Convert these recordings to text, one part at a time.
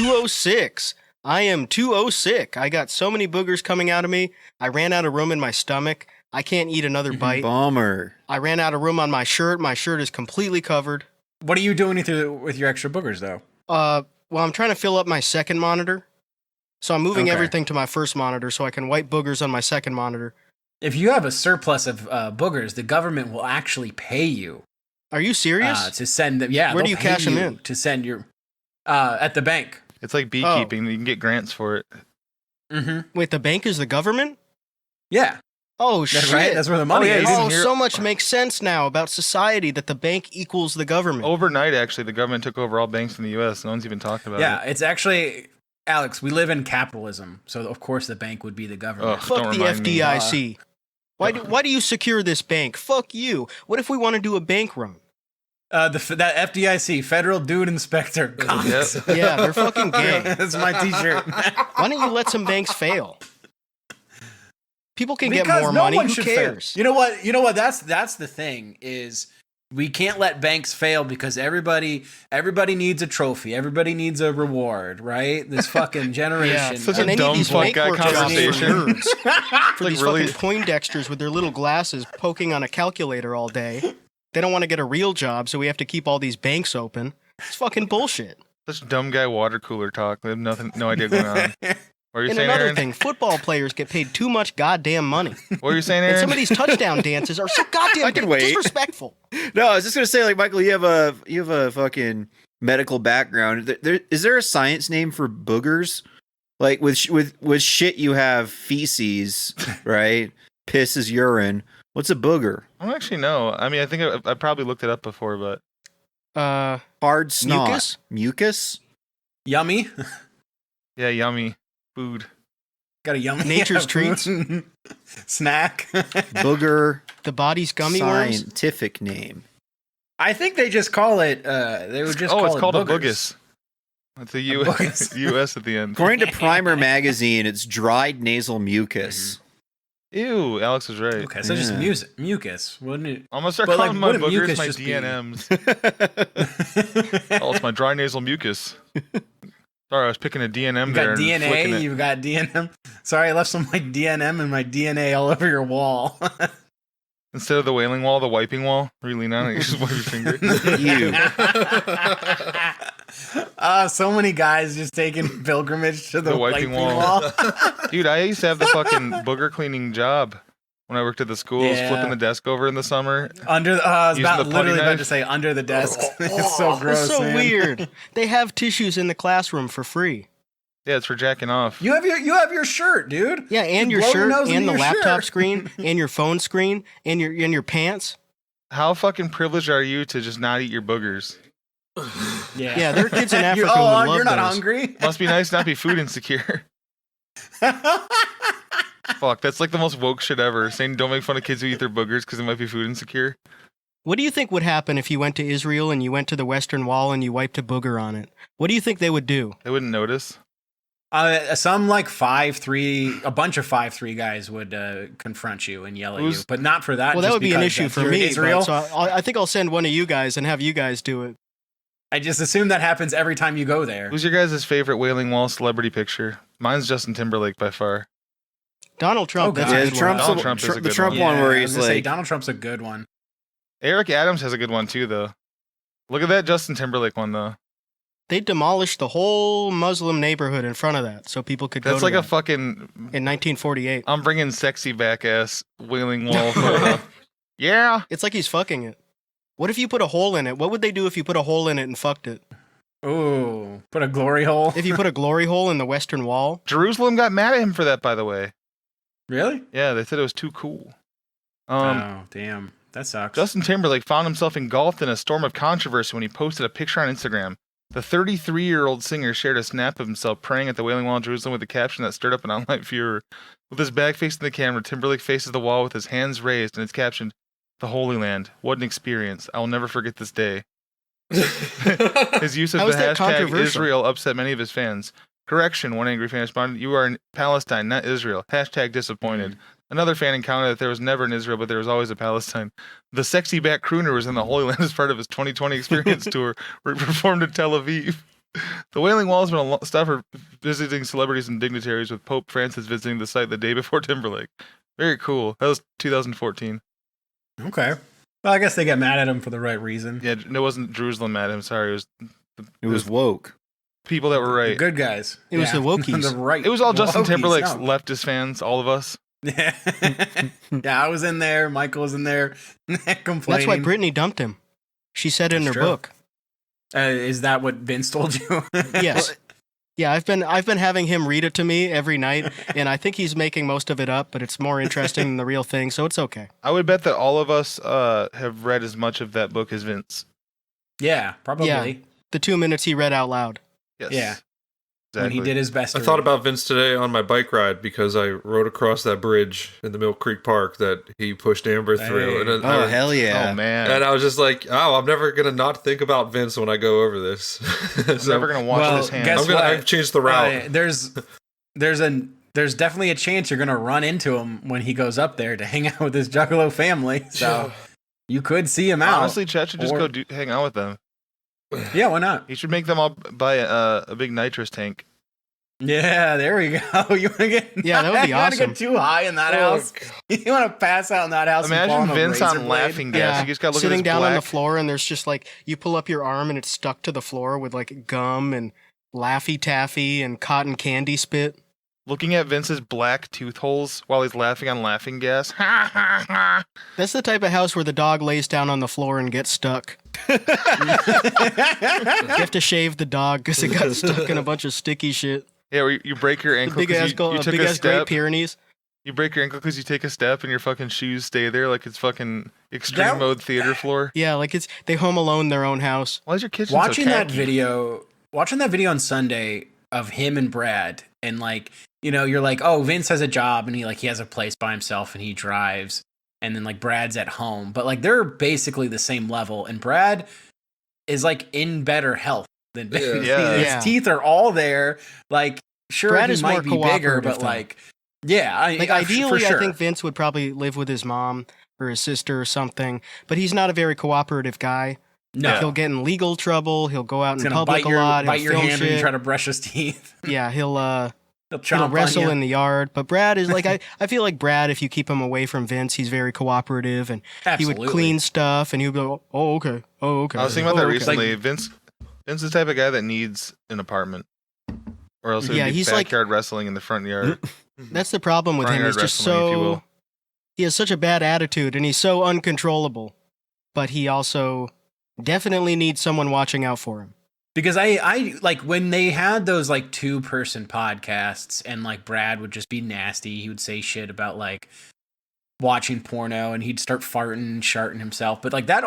206. I am 206. I got so many boogers coming out of me. I ran out of room in my stomach. I can't eat another bite. Bummer. I ran out of room on my shirt. My shirt is completely covered. What are you doing with your extra boogers, though? Well, I'm trying to fill up my second monitor. So I'm moving everything to my first monitor so I can wipe boogers on my second monitor. If you have a surplus of boogers, the government will actually pay you. Are you serious? To send them. Yeah. Where do you cash them in? To send your at the bank. It's like beekeeping. You can get grants for it. Mm-hmm. Wait, the bank is the government? Yeah. Oh, That's shit. right. That's where the money is. Oh, so much makes sense now about society that the bank equals the government. Overnight, actually, the government took over all banks in the U.S. No one's even talking about it. Yeah, it's actually, Alex, we live in capitalism, so of course the bank would be the government. Fuck the FDIC. Why do you secure this bank? Fuck you. What if we want to do a bank run? That FDIC, Federal Dude Inspector. Yep. Yeah, they're fucking gay. That's my t-shirt. Why don't you let some banks fail? People can Because get more no money. one Who should cares? fail. You know what? That's the thing is we can't let banks fail because everybody needs a trophy. Everybody needs a reward, right? This fucking generation. Yeah, Such and a they dumb need these fuck guy bank work jobs for conversation. nerds. For Like, these really? fucking Poindexters with their little glasses poking on a calculator all day. They don't want to get a real job, so we have to keep all these banks open. It's fucking bullshit. Such dumb guy water cooler talk. They have no idea going on. What are you And saying, another Aaron? thing, football players get paid too much goddamn money. What were you saying, And Aaron? some of these touchdown dances are so goddamn I can wait. disrespectful. No, I was just gonna say, like, Michael, you have a fucking medical background. Is there a science name for boogers? Like with shit, you have feces, right? Piss is urine. What's a booger? I don't actually know. I mean, I think I probably looked it up before, but Hard snot. Mucus? Mucus? Yummy. yeah, yummy food. Got a yummy Nature's food. treats. Snack. Booger. The body's gummy worms. Scientific name. I think they just call it. They would just. Oh, call it's it called boogers. a boogus. It's a boogus. U.S. at the end. According to Primer magazine, it's dried nasal mucus. Ew, Alex was right. Okay, so just mucus, wouldn't it? I'm gonna start But, calling like, my wouldn't boogers mucus my just be- DNMs. Oh, it's my dry nasal mucus. Sorry, I was picking a DNM You there. got and flicking DNA. it. You've got DNM. Sorry, I left some like DNM and my DNA all over your wall. Instead of the wailing wall, the wiping wall. Where you lean on it, you just wipe your finger. You. So many guys just taking pilgrimage to the wiping wiping wall. wall. Dude, I used to have the fucking booger cleaning job when I worked at the schools, Yeah. flipping the desk over in the summer. Under, I was Using about the putty literally about knife. to say under the desk. It's so gross. It's so man. weird. They have tissues in the classroom for free. Yeah, it's for jacking off. You have your shirt, dude. Yeah, and You your blow shirt, nose and into the your laptop shirt. screen, and your phone screen, and your pants. How fucking privileged are you to just not eat your boogers? Yeah, Yeah, there are kids in Africa Oh, who would love you're not those. hungry. Must be nice not be food insecure. Fuck, that's like the most woke shit ever. Saying don't make fun of kids who eat their boogers because they might be food insecure. What do you think would happen if you went to Israel and you went to the Western Wall and you wiped a booger on it? What do you think they would do? They wouldn't notice. Some like 5'3", a bunch of 5'3" guys would confront you and yell at you, but not for that. Well, that just would be an because issue that's for your me. Israel. But, so I think I'll send one of you guys and have you guys do it. I just assume that happens every time you go there. Who's your guys' favorite Wailing Wall celebrity picture? Mine's Justin Timberlake by far. Donald Trump. Oh, that's God. a Yeah, good Trump's one. Donald Trump is a the good Trump one. one where I was he's gonna say, like, Donald Trump's a good one. Eric Adams has a good one too, though. Look at that Justin Timberlake one, though. They demolished the whole Muslim neighborhood in front of that so people could go That's to like a that fucking. in 1948. I'm bringing sexy back ass Wailing Wall photo. Yeah. It's like he's fucking it. What if you put a hole in it? What would they do if you put a hole in it and fucked it? Ooh, put a glory hole. If you put a glory hole in the Western Wall? Jerusalem got mad at him for that, by the way. Really? Yeah, they said it was too cool. Oh, damn. That sucks. Justin Timberlake found himself engulfed in a storm of controversy when he posted a picture on Instagram. The 33-year-old singer shared a snap of himself praying at the Wailing Wall in Jerusalem with a caption that stirred up an online furor. With his back facing the camera, Timberlake faces the wall with his hands raised, and it's captioned, "The Holy Land. What an experience. I will never forget this day." His use of How the is that hashtag controversial? Israel upset many of his fans. Correction, one angry fan responded, "You are in Palestine, not Israel. Hashtag disappointed." Another fan encountered that there was never an Israel, but there was always a Palestine. The sexy back crooner was in the Holy Land as part of his 2020 experience tour, where he performed in Tel Aviv. The Wailing Wall has been a stop for visiting celebrities and dignitaries, with Pope Francis visiting the site the day before Timberlake. Very cool. That was 2014. Okay. Well, I guess they got mad at him for the right reason. Yeah, it wasn't Jerusalem mad at him. Sorry, It was woke. people that were The right. good guys. It was the wokies. the right. It was all Justin wokies, Timberlake's no. leftist fans, all of us. Yeah. Yeah, I was in there. Michael was in there complaining. That's why Britney dumped him. She said it in her That's true. book. Is that what Vince told you? Yes. Yeah, I've been having him read it to me every night, and I think he's making most of it up, but it's more interesting than the real thing, so it's okay. I would bet that all of us have read as much of that book as Vince. Yeah, probably. Yeah. The 2 minutes he read out loud. Yes. Yeah. When Exactly. he did his best. I to thought read. about Vince today on my bike ride because I rode across that bridge in the Mill Creek Park that he pushed Amber through. Hey. And then Oh, hell yeah. Oh, man. And I was just like, oh, I'm never going to not think about Vince when I go over this. I'm So never going to wash Well, his hands. guess what? I've changed the route. There's definitely a chance you're gonna run into him when he goes up there to hang out with his Juggalo family. So you could see him out. Honestly, Chet should just Or- go hang out with them. Yeah, why not? He should make them all buy a big nitrous tank. Yeah, there we go. You want to get Yeah, that would be you wanna awesome. get too high in that Oh, house. You want to pass out in that house. and fall Imagine on a Vince razor on blade. laughing gas. Yeah, You just got to look sitting at his down on the black- floor, and there's just like, you pull up your arm and it's stuck to the floor with like gum and Laffy Taffy and cotton candy spit. Looking at Vince's black tooth holes while he's laughing on laughing gas. Ha ha ha. That's the type of house where the dog lays down on the floor and gets stuck. You have to shave the dog because it got stuck in a bunch of sticky shit. Yeah, where you break your The ankle big ass, because you took big a ass Great step. Pyrenees. You break your ankle because you take a step and your fucking shoes stay there like it's fucking extreme That- mode theater floor. Yeah, like they home alone their own house. Why is your kitchen watching so that khaki? video on Sunday of him and Brad, and like, you know, you're like, oh, Vince has a job and he has a place by himself and he drives, and then like Brad's at home, but like they're basically the same level, and Brad is like in better health than Vince. Yeah. His Yeah. teeth are all there. Like, sure, Brad he is more might be bigger, cooperative, but though. like, yeah, Like for ideally, sure. I think Vince would probably live with his mom or his sister or something, but he's not a very cooperative guy. no. He'll get in legal trouble. He'll go out He's in gonna public bite a lot. bite He'll your film hand when you shit. try to brush his teeth. Yeah, he'll He'll chomp wrestle on you. in the yard. But Brad is like, I feel like Brad, if you keep him away from Vince, he's very cooperative, and he Absolutely. would clean stuff, and he would be like, oh, okay. Oh, okay. I was thinking about Oh, that okay. recently. Vince is the type of guy that needs an apartment. Or else it would Yeah, be he's like- backyard wrestling in the front yard. That's the problem with Front him. yard He's just wrestling, if you so, will. he has such a bad attitude, and he's so uncontrollable, but he also definitely needs someone watching out for him. Because I like when they had those like 2-person podcasts and like Brad would just be nasty. He would say shit about like watching porno and he'd start farting and sharting himself. But like that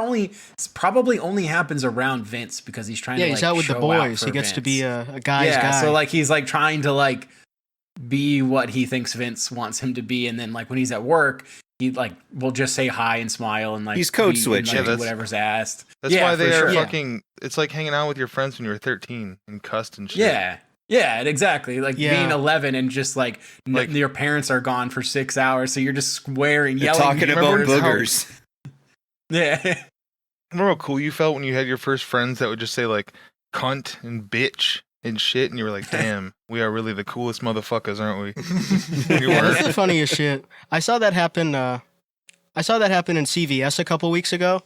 probably only happens around Vince because he's trying Yeah, to he's like out with the show boys. for He gets to Vince. be a guy's yeah, guy. so like he's like trying to like be what he thinks Vince wants him to be, and then like when he's at work, he like will just say hi and smile and like He's code be- and, switching. like, Yeah, do whatever's asked. That's Yeah, why they for are sure. fucking. It's like hanging out with your friends when you were 13 and cussed and shit. Yeah. Yeah, exactly. Like Yeah. being 11 and just like, Like- your parents are gone for 6 hours, so you're just swearing, They're yelling. talking about remember how- boogers. Yeah. Remember how cool you felt when you had your first friends that would just say like cunt and bitch and shit, and you were like, damn, we are really the coolest motherfuckers, aren't we? You Yeah, that's weren't. the funniest shit. I saw that happen. I saw that happen in CVS a couple weeks ago.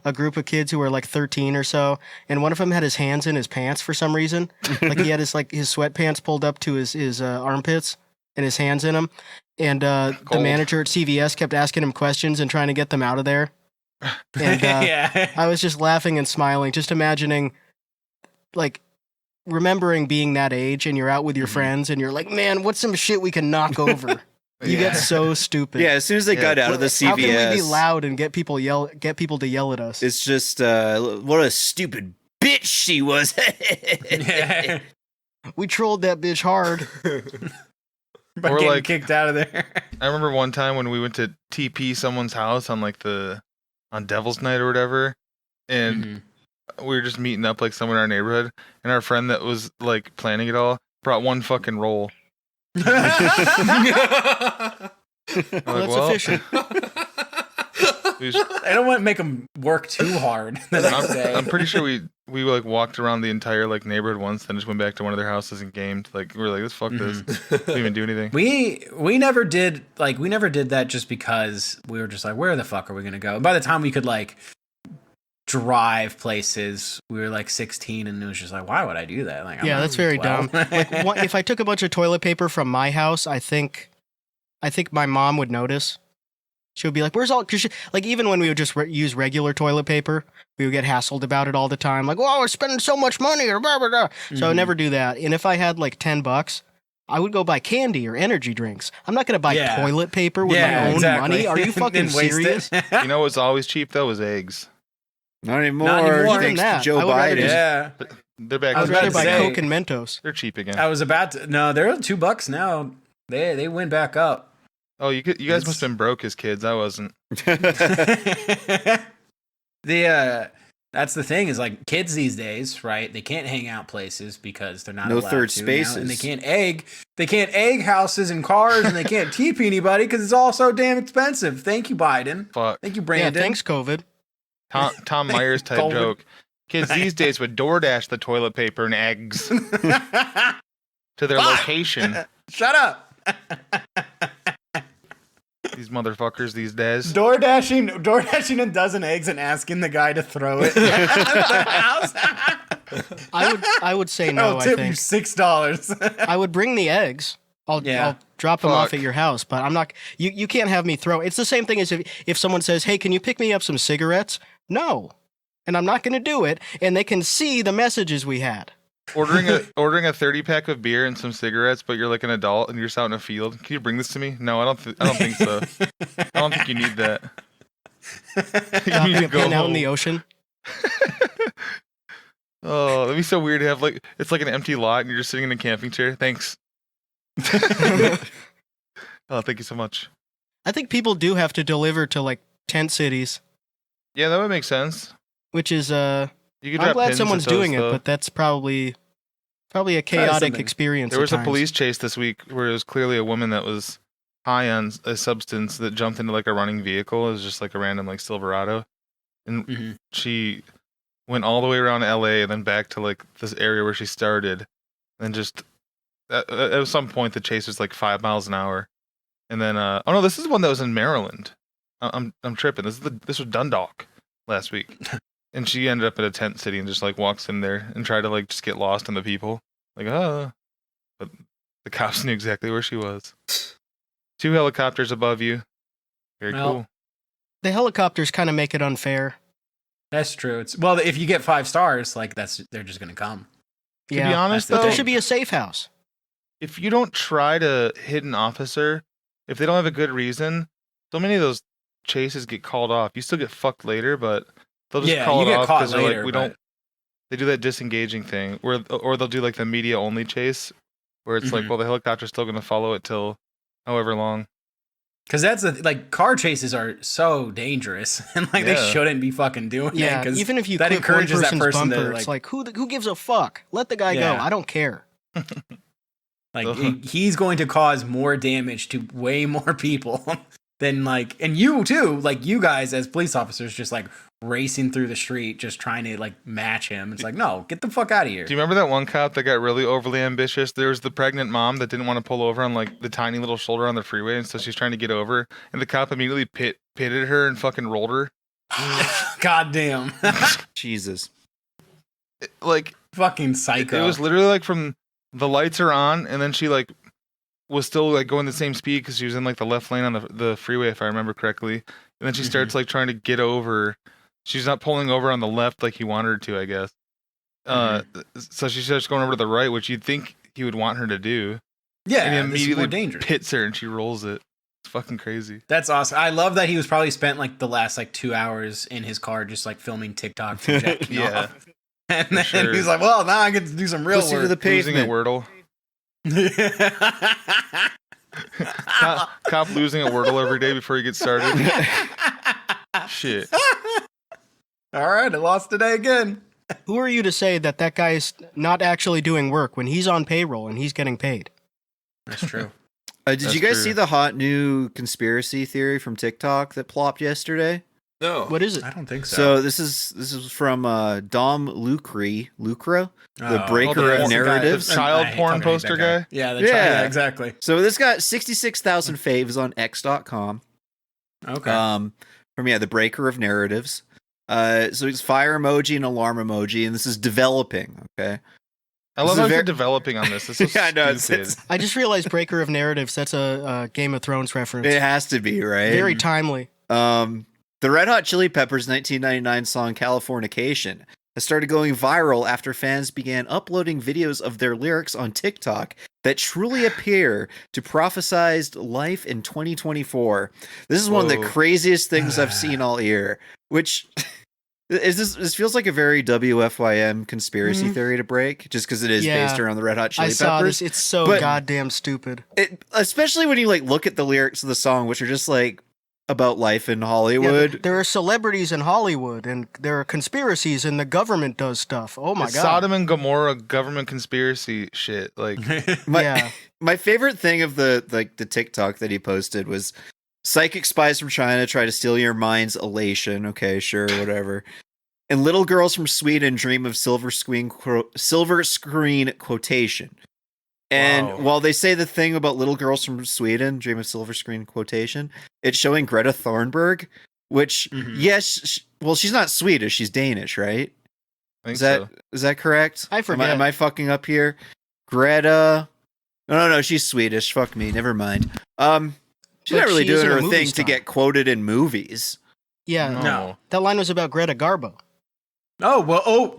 A group of kids who were like 13 or so, and one of them had his hands in his pants for some reason. Like he had his sweatpants pulled up to his armpits and his hands in them. And the Cold. manager at CVS kept asking him questions and trying to get them out of there. And Yeah. I was just laughing and smiling, just imagining, like, remembering being that age and you're out with your friends and you're like, man, what's some shit we can knock over? You Yeah. get so stupid. Yeah, as soon as they Yeah. got out of the How can we be CVS, loud and get people to yell at us? it's just what a stupid bitch she was. Yeah. We trolled that bitch hard. By Or, getting like- kicked out of there. I remember one time when we went to TP someone's house on like on Devil's Night or whatever, and Mhm. we were just meeting up like somewhere in our neighborhood, and our friend that was like planning it all brought one fucking roll. I'm Well, like, that's well, efficient. we just- I don't want to make them work too hard. The next day. I'm pretty sure we we like walked around the entire like neighborhood once, then just went back to one of their houses and gamed. Like we were like, let's fuck this. Didn't even do anything. We never did that just because we were just like, where the fuck are we gonna go? And by the time we could like drive places, we were like 16, and it was just like, why would I do that? Like, Yeah, that's very 12. dumb. Like, if I took a bunch of toilet paper from my house, I think my mom would notice. She would be like, "Where's all?" Because like even when we would just use regular toilet paper, we would get hassled about it all the time. Like, "Oh, we're spending so much money," or blah blah blah. So I would never do that. And if I had like $10, I would go buy candy or energy drinks. I'm not gonna buy toilet paper with my own money. Are you fucking serious? You know what's always cheap though is eggs. Not anymore. Not anymore. Thanks That. to Joe I would rather Biden. just- Yeah, They're back. I I was would about rather to buy say- Coke and Mentos. They're cheap again. I was about to. No, they're $2 now. They went back up. Oh, you guys must have been broke as kids. I wasn't. That's the thing is like kids these days, right? They can't hang out places because they're not No allowed third to now, spaces. and they can't egg houses and cars, and they can't TP anybody because it's all so damn expensive. Thank you, Biden. Fuck. Thank you, Yeah, Brandon. thanks, COVID. Tom Myers type Golden. joke. Kids these days would DoorDash the toilet paper and eggs to their location. Shut up. These motherfuckers these days. DoorDashing a dozen eggs and asking the guy to throw it at the house. I would say no. I'll I tip you think $6. I would bring the eggs. I'll drop them off Fuck. at your house, but I'm not. You can't have me throw. It's the same thing as if someone says, "Hey, can you pick me up some cigarettes?" No, and I'm not going to do it. And they can see the messages we had. Ordering a 30-pack of beer and some cigarettes, but you're like an adult and you're just out in a field. Can you bring this to me? No, I don't think so. I don't think you need that. You need to go Pin out in home. the ocean. Oh, that'd be so weird to have like it's like an empty lot and you're just sitting in a camping chair. Thanks. Oh, thank you so much. I think people do have to deliver to like tent cities, Yeah, that would make sense. which is You could I'm drop glad pins someone's at those, doing it, though. but that's probably a chaotic something. experience. There was at a times. police chase this week where it was clearly a woman that was high on a substance that jumped into like a running vehicle. It was just like a random like Silverado, and she went all the way around LA and then back to like this area where she started, and just at some point the chase was like 5 miles an hour, and then oh no, this is one that was in Maryland. I'm tripping. This was Dundalk last week. And she ended up at a tent city and just like walks in there and tried to like just get lost in the people. Like, but the cops knew exactly where she was. 2 helicopters above you. Very Well, cool. The helicopters kind of make it unfair. That's true. Well, if you get 5 stars, like they're just gonna come. To be honest, that's the But there though, should be a safe house. if you don't try to hit an officer, if they don't have a good reason, so many of those chases get called off. You still get fucked later, but they'll just Yeah, call you it get off caught because they're later, like, we but- don't. They do that disengaging thing, or they'll do like the media only chase, where it's like, Mhm. well, the helicopter's still going to follow it till however long. Because that's like car chases are so dangerous, and like they Yeah. shouldn't be fucking doing it. Yeah, 'cause even if you that clip one encourages that person's person bumper, to it's like, like who gives a fuck? Let the guy go. Yeah. I don't care. he's going to cause more damage to way more people than like, and you too, like you guys as police officers, just like racing through the street, just trying to like match him. It's like, no, get the fuck out of here. Do you remember that one cop that got really overly ambitious? There was the pregnant mom that didn't want to pull over on like the tiny little shoulder on the freeway, and so she's trying to get over, and the cop immediately pitted her and fucking rolled her. God damn. Jesus. Like Fucking psycho. it was literally like from the lights are on, and then she like was still like going the same speed because she was in like the left lane on the freeway, if I remember correctly. And then she starts like trying to get over. She's not pulling over on the left like he wanted her to, I guess. So she starts going over to the right, which you'd think he would want her to do. yeah, And he this is more immediately dangerous. hits her and she rolls it. It's fucking crazy. That's awesome. I love that he was probably spent like the last like 2 hours in his car just like filming TikTok from jacking Yeah, off. And then sure. he's like, well, now I get to do some real Pussy to work. the Losing at pavement. Wordle. Cop losing at Wordle every day before he gets started. Shit. All right, I lost today again. Who are you to say that guy's not actually doing work when he's on payroll and he's getting paid? That's true. Did That's you guys true. see the hot new conspiracy theory from TikTok that plopped yesterday? No. What is it? I don't think so. So this is from Dom Lucre, the Oh, breaker okay. of narratives. The child I hate porn talking to poster that guy? Yeah, Yeah. exactly. So this got 66,000 faves on X.com. Okay. From the breaker of narratives. So it's fire emoji and alarm emoji, and this is developing. Okay. I love This is how very- you're developing on this. This is Yeah, I know, stupid. I just realized Breaker of Narratives. That's a Game of Thrones reference. It has to be, right? Very timely. The Red Hot Chili Peppers' 1999 song "Californication" has started going viral after fans began uploading videos of their lyrics on TikTok that truly appear to prophesized life in 2024. This is one of the Whoa. craziest things I've seen all year, which this feels like a very WFYM conspiracy theory to break, just because it is Yeah. based around the Red Hot Chili I Peppers. saw this. It's so But- goddamn stupid. Especially when you look at the lyrics of the song, which are just about life in Hollywood. Yeah, there are celebrities in Hollywood, and there are conspiracies, and the government does stuff. Oh my It's god! Sodom and Gomorrah government conspiracy shit. Like, Yeah. My favorite thing of the TikTok that he posted was psychic spies from China try to steal your mind's elation. Okay, sure, whatever. And little girls from Sweden dream of silver screen quotation. And Wow. while they say the thing about little girls from Sweden dream of silver screen quotation, it's showing Greta Thunberg, which yes, well, she's not Swedish, she's Danish, right? I think Is that so. is that correct? I forget. Am I fucking up here? Greta. No, she's Swedish. Fuck me. Never mind. She's But not really she isn't doing a her movie thing to star. get quoted in movies. Yeah. No. That line was about Greta Garbo.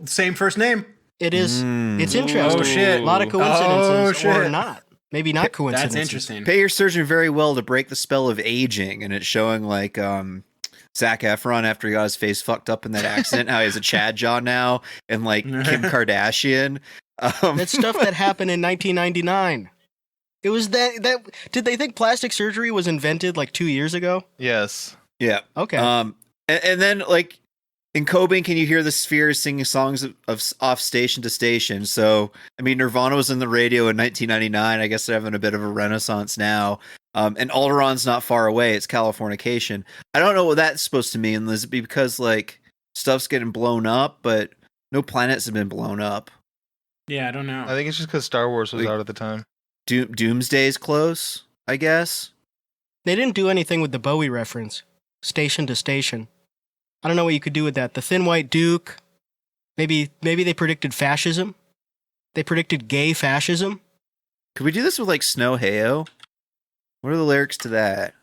Same first name. It is. Mm. It's interesting. Oh, shit. A lot of coincidences, Oh, or shit. not. Maybe not coincidences. That's interesting. Pay your surgeon very well to break the spell of aging, and it's showing Zac Efron after he got his face fucked up in that accident, how he has a Chad jaw now, and Kim Kardashian. That's stuff that happened in 1999. It was that. Did they think plastic surgery was invented 2 years ago? Yeah. Okay. And then in Cobain, can you hear the Spheres singing songs of off station to station? So, I mean, Nirvana was in the radio in 1999. I guess they're having a bit of a renaissance now. And Alderon's not far away. It's Californication. I don't know what that's supposed to mean. Is it because stuff's getting blown up, but no planets have been blown up? Yeah, I don't know. I think it's just because Star Wars was out at the time. Doomsday's close, I guess. They didn't do anything with the Bowie reference. Station to station. I don't know what you could do with that. The Thin White Duke. Maybe they predicted fascism. They predicted gay fascism. Could we do this with Snow Hayo? What are the lyrics to that?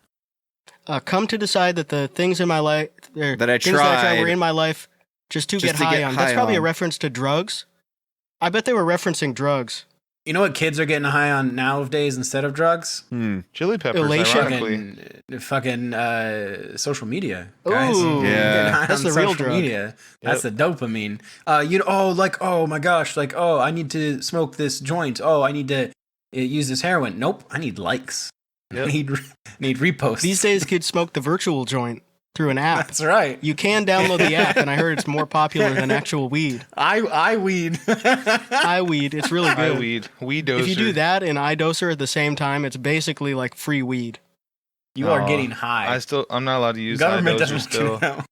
Come to decide that the things in my life That I things that I tried were tried. in my life just to Just get to high get on. high That's probably a on. reference to drugs. I bet they were referencing drugs. You know what kids are getting high on nowadays instead of drugs? Chili peppers, Elation. ironically. Fucking social media, guys. Ooh. You're Yeah. getting high That's on the real social drug. media. That's the dopamine. Oh my gosh, I need to smoke this joint. Oh, I need to use this heroin. Nope, I need likes. Yep. I need reposts. These days, kids smoke the virtual joint through an app. That's right. You can download the app, and I heard it's more popular than actual weed. I weed. iWeed, it's really I good. weed doser. If you do that and iDoser at the same time, it's basically like free weed. You are getting high. I'm not allowed to use Government iDoser doesn't still. know.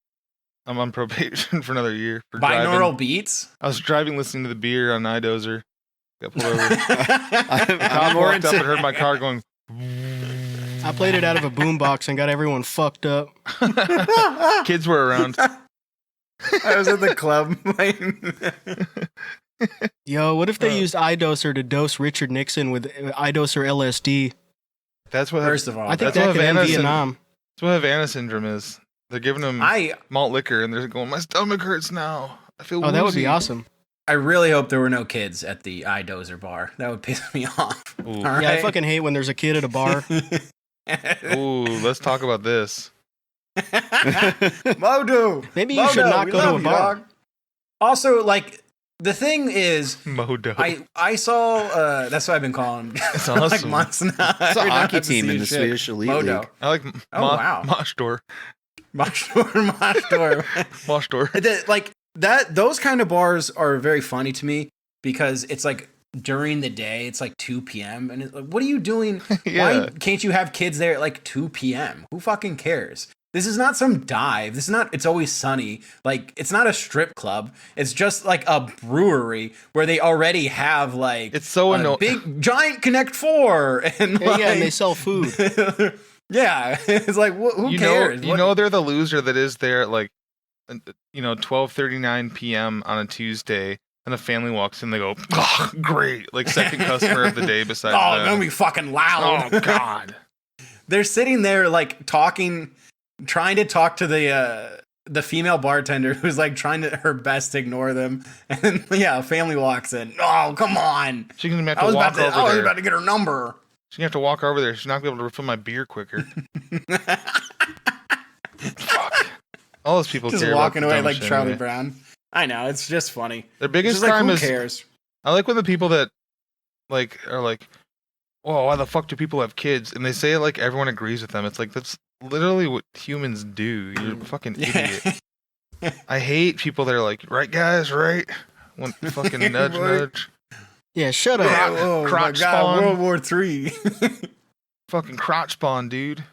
I'm on probation for another year for driving. Binaural beats. I was driving, listening to the beer on iDozer. Got pulled over. I'm Cop more walked up into and heard my car going. I played it out of a boombox and got everyone fucked up. Kids were around. I was at the club. Yo, what if they used iDoser to dose Richard Nixon with iDoser LSD? That's what. First of all, I think That's that what could end Havana Vietnam. That's what Havana syndrome is. They're giving them malt liquor and they're going, my stomach hurts now. I feel Oh, that would be woozy." awesome. I really hope there were no kids at the iDozer bar. That would piss me off. Ooh. All Yeah, I right? fucking hate when there's a kid at a bar. Ooh, let's talk about this. MoDo. Maybe you should not go to a bar. Also, the thing is, MoDo. I saw. That's what I've been calling. It's for awesome. months now. It's a Every time hockey I see team in the shit. Swedish Elite MoDo. League. I like Oh, wow. Moshtor. Moshtor. Moshtor. Those kind of bars are very funny to me because it's during the day. It's like 2 p.m. and it's like, what are you doing? Yeah. Why can't you have kids there at like 2 p.m.? Who fucking cares? This is not some dive. This is not It's Always Sunny. Like, it's not a strip club. It's just like a brewery where they already have like It's so a annoying. big giant Connect 4 and like, Yeah, and they sell food. yeah, it's like who cares? You know they're the loser that is there at like 12:39 p.m. on a Tuesday, and a family walks in. They go, oh, great, like second customer of the day besides oh, them. gonna be fucking loud. Oh God. They're sitting there like trying to talk to the female bartender who's like trying her best to ignore them, and yeah, a family walks in. Oh, come on! She's gonna have I to was walk over I was there. about to get her number. She's gonna have to walk over there. She's not gonna be able to refill my beer quicker. Fuck. All those people Just care walking about the away dumb like shit Charlie anyway. Brown. I know, it's just funny. Their It's biggest just like, crime who is cares? I like when the people that like are like, "Oh, why the fuck do people have kids?" And they say it like everyone agrees with them. It's like that's literally what humans do. You're a fucking idiot. I hate people that are like, "Right, guys, right?" When fucking nudge, Right. nudge. Yeah, shut up. Yeah, oh my crotch God, spawn. World War III. Fucking crotch spawn, dude.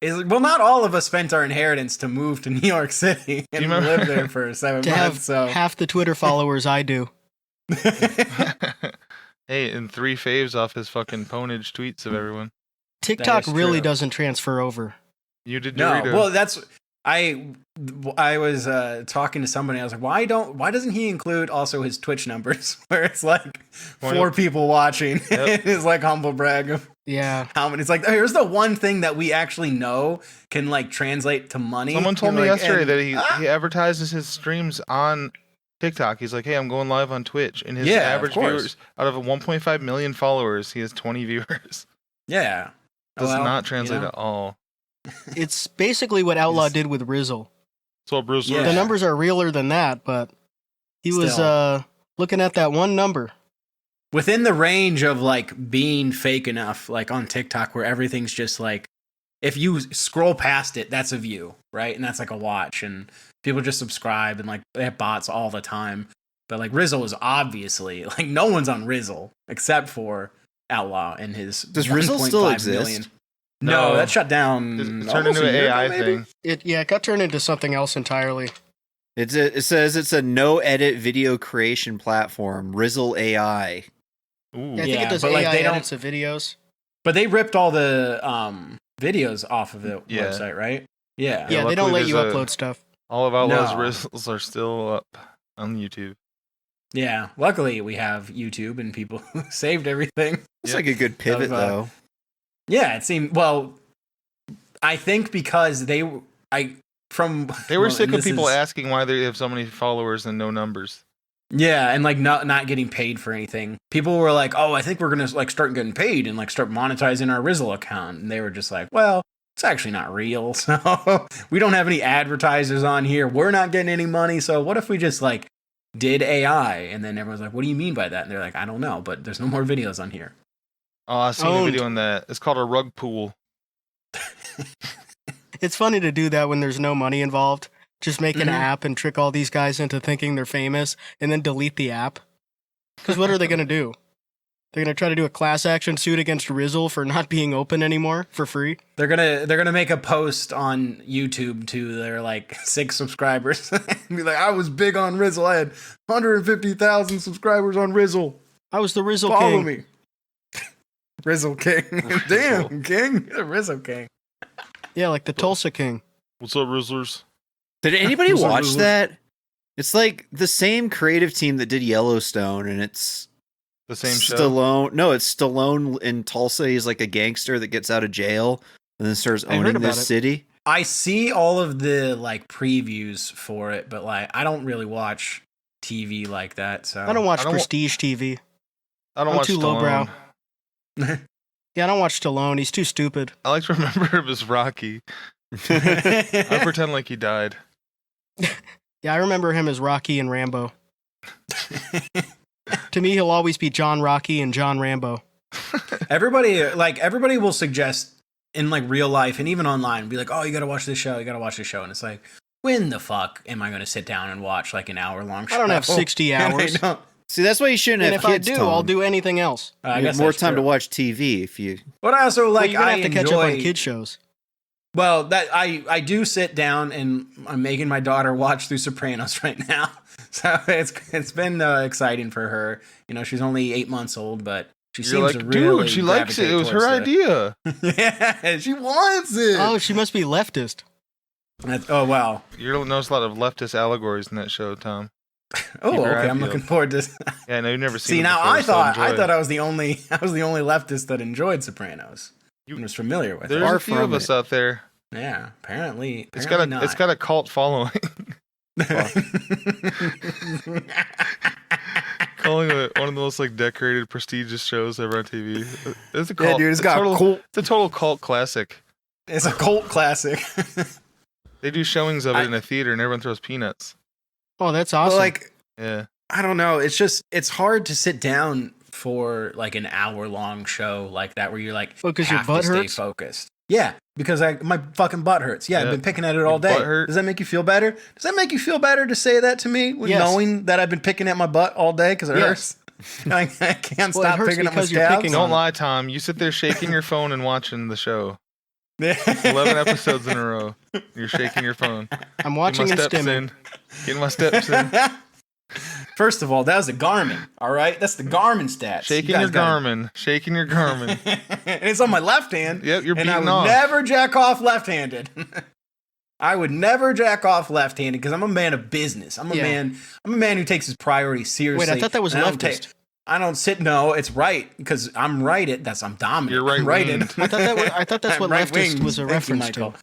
Well, not all of us spent our inheritance to move to New York City and remember- live there for 7 To months. have So half the Twitter followers I do. Hey, and 3 faves off his fucking ponage tweets of everyone. TikTok is really true. doesn't transfer over. You did no, Dorito. well, that's I was talking to somebody. I was like, why doesn't he include also his Twitch numbers where it's like 4 people watching? Yep. It's like humble brag of Yeah. how many. It's like, here's the one thing that we actually know can like translate to money. Someone told You're me like, yesterday and- that he advertises his streams on TikTok. He's like, "Hey, I'm going live on Twitch," and his Yeah, of average course. viewers out of 1.5 million followers, he has 20 viewers. yeah, Does Well, not translate you know. at all. It's basically what Outlaw He's- did with Rizzle. So Bruce, Yeah. The numbers are realer than that, but he was Still. looking at that one number. Within the range of like being fake enough, like on TikTok, where everything's just like, if you scroll past it, that's a view, right? And that's like a watch, and people just subscribe and like they have bots all the time. But like Rizzle is obviously like no one's on Rizzle except for Outlaw and his. Does Rizzle still 1.5 exist? million. No, No. that shut down. it turned almost into a an year ago, AI maybe? thing. It got turned into something else entirely. It says it's a no edit video creation platform, Rizzle AI. Ooh. Yeah, I think Yeah, it does but, AI like, they don't- edits of videos. But they ripped all the videos off of the Yeah. website, right? Yeah. Yeah, they don't luckily let you there's a- upload stuff. All of Outlaw's No. Rizzles are still up on YouTube. Yeah. Luckily, we have YouTube and people who saved everything. It's Yep. like a good pivot, Of, though. Yeah, it seemed well. I think because they were Sick of people asking. asking why they have so many followers and no numbers. Yeah, and like not getting paid for anything. People were like, "Oh, I think we're gonna like start getting paid and like start monetizing our Rizzle account." And they were just like, "Well, it's actually not real. So we don't have any advertisers on here. We're not getting any money. So what if we just like did AI?" And then everyone's like, "What do you mean by that?" And they're like, "I don't know, but there's no more videos on here." Oh, I seen a Owned. video on that. It's called a rug pool. It's funny to do that when there's no money involved. Just make an Mhm. app and trick all these guys into thinking they're famous and then delete the app. Because what are they going to do? They're going to try to do a class action suit against Rizzle for not being open anymore for free? They're gonna make a post on YouTube to their like 6 subscribers and be like, "I was big on Rizzle. I had 150,000 subscribers on Rizzle. I was the Rizzle Follow King. me." Rizzle King. Damn, King. You're the Rizzle King. Yeah, like the Tulsa King. What's up, Rizzlers? Did anybody Those are watch moves. that? It's like the same creative team that did Yellowstone, and it's The same show. Stallone. No, it's Stallone in Tulsa. He's like a gangster that gets out of jail and then starts I heard owning about this it. city. I see all of the like previews for it, but like I don't really watch TV like that. So I don't watch I don't wa- Prestige TV. I don't I'm watch too Stallone. lowbrow. Yeah, I don't watch Stallone. He's too stupid. I like to remember him as Rocky. I pretend like he died. Yeah, I remember him as Rocky and Rambo. To me, he'll always be John Rocky and John Rambo. everybody will suggest in like real life and even online, be like, "Oh, you gotta watch this show. You gotta watch this show." And it's like, when the fuck am I gonna sit down and watch like an hour long show? I don't have 60 And I hours. don't- See, that's why you shouldn't And have if kids. I do, Tom. I'll do anything else. I You guess have more that's time true. to watch TV if you. But I also Well, like you're gonna I have to catch up on enjoy. kid shows. Well, that I do sit down and I'm making my daughter watch through Sopranos right now, so it's been exciting for her. You know, she's only 8 months old, but she You're seems like, to really dude, she likes it. gravitate It was her towards idea. Yeah, she wants it. Oh, she must be leftist. Oh wow. You'll notice a lot of leftist allegories in that show, Tom. Oh, Keep your okay. eye I'm peeled. looking forward to. Yeah, I know you've never seen See, it now before, I so thought enjoy. I was the only leftist that enjoyed Sopranos. You was familiar with There's it. Far a few from of us it. out there. Yeah, apparently It's got a cult following. Calling it one of the most like decorated, prestigious shows ever on TV. It's a cult. Yeah, dude, it's got total, cult. It's a total cult classic. It's a cult classic. They do showings of it in a theater, and everyone throws peanuts. Oh, that's awesome. Well, like Yeah, I don't know. It's hard to sit down for like an hour-long show like that where you're like, Well, 'cause your have butt to stay hurts? focused. Yeah, because my fucking butt hurts. Yeah, I've Yeah. been picking at it all Your butt day. hurt? Does that make you feel better? Does that make you feel better to say that to me, Yes. knowing that I've been picking at my butt all day because it Yes. hurts? I can't Well, it stop hurts picking at my because you're scabs. picking don't on it. lie, Tom. You sit there shaking your phone and watching the show. 11 11 episodes in a row. You're shaking your phone. I'm watching Getting and my steps stimming. in. Getting my steps in. First of all, that was a Garmin. All right, that's the Garmin stats. Shaking You your guys gotta- Garmin. Shaking your Garmin. And it's on my left hand. Yep, you're and I beating would off. never jack off left-handed. I would never jack off left-handed because I'm a man of business. I'm a man who takes his priorities seriously. Wait, I thought that was and I don't leftist. I don't sit. No, it's right because I'm right. I'm dominant. You're I'm right-winged. I thought that's I'm what right-winged. leftist was a Thank you, reference to. Michael.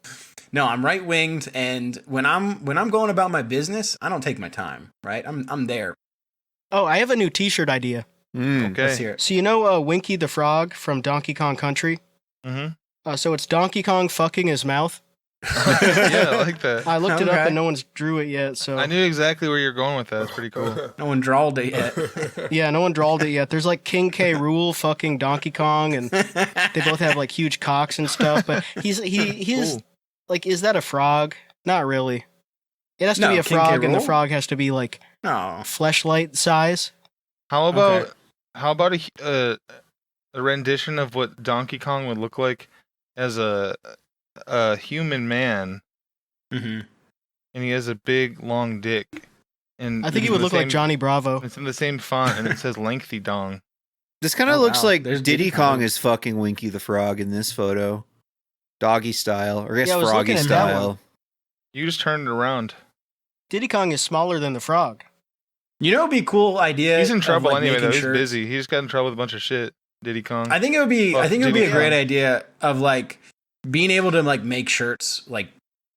No, I'm right winged, and when I'm going about my business, I don't take my time. Right, I'm there. Oh, I have a new T-shirt idea. Mm. Let's Okay. hear it. So you know Winky the Frog from Donkey Kong Country? Mm-hmm. So it's Donkey Kong fucking his mouth. Yeah, I like that. I looked it up Okay. and no one's drew it yet. So I knew exactly where you're going with that. It's pretty cool. No one drawled it yet. yeah, no one drawled it yet. There's like King K. Rool fucking Donkey Kong, and they both have like huge cocks and stuff. But he's Cool. like, is that a frog? Not really. It has to No, be a King K. frog, and the Rool? frog has to be like No. fleshlight size. How about Okay. a rendition of what Donkey Kong would look like as a human man, Mm-hmm. and he has a big long dick, and I think it's he would in the look like same- Johnny Bravo. It's in the same font, and it says lengthy dong. This kind of Oh, looks wow. like There's Diddy Diddy Kong Kong. is fucking Winky the Frog in this photo. Doggy style, or I guess Yeah, I was Froggy looking at that style. one. You just turned it around. Diddy Kong is smaller than the frog. You know, it'd be a cool idea. He's in of, trouble like, anyway. making Though he's shirts. busy. He just got in trouble with a bunch of shit. Diddy Kong. I think it would be. Well, I think it would be a Diddy great Kong. idea of like being able to like make shirts like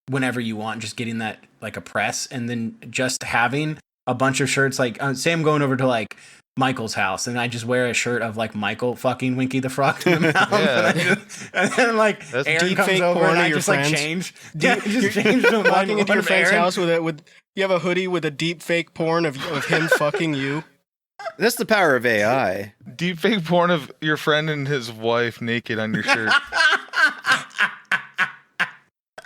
whenever you want, just getting that like a press, and then just having a bunch of shirts. Like, say I'm going over to like Michael's house, and I just wear a shirt of like Michael fucking Winky the Frog in the mouth, Yeah. and then like That's Aaron deep comes fake over porn and of I your just like friends. change. Yeah, just change to Walking into your friend's Aaron. house with you have a hoodie with a deep fake porn of him fucking you. That's the power of AI. Deep fake porn of your friend and his wife naked on your shirt,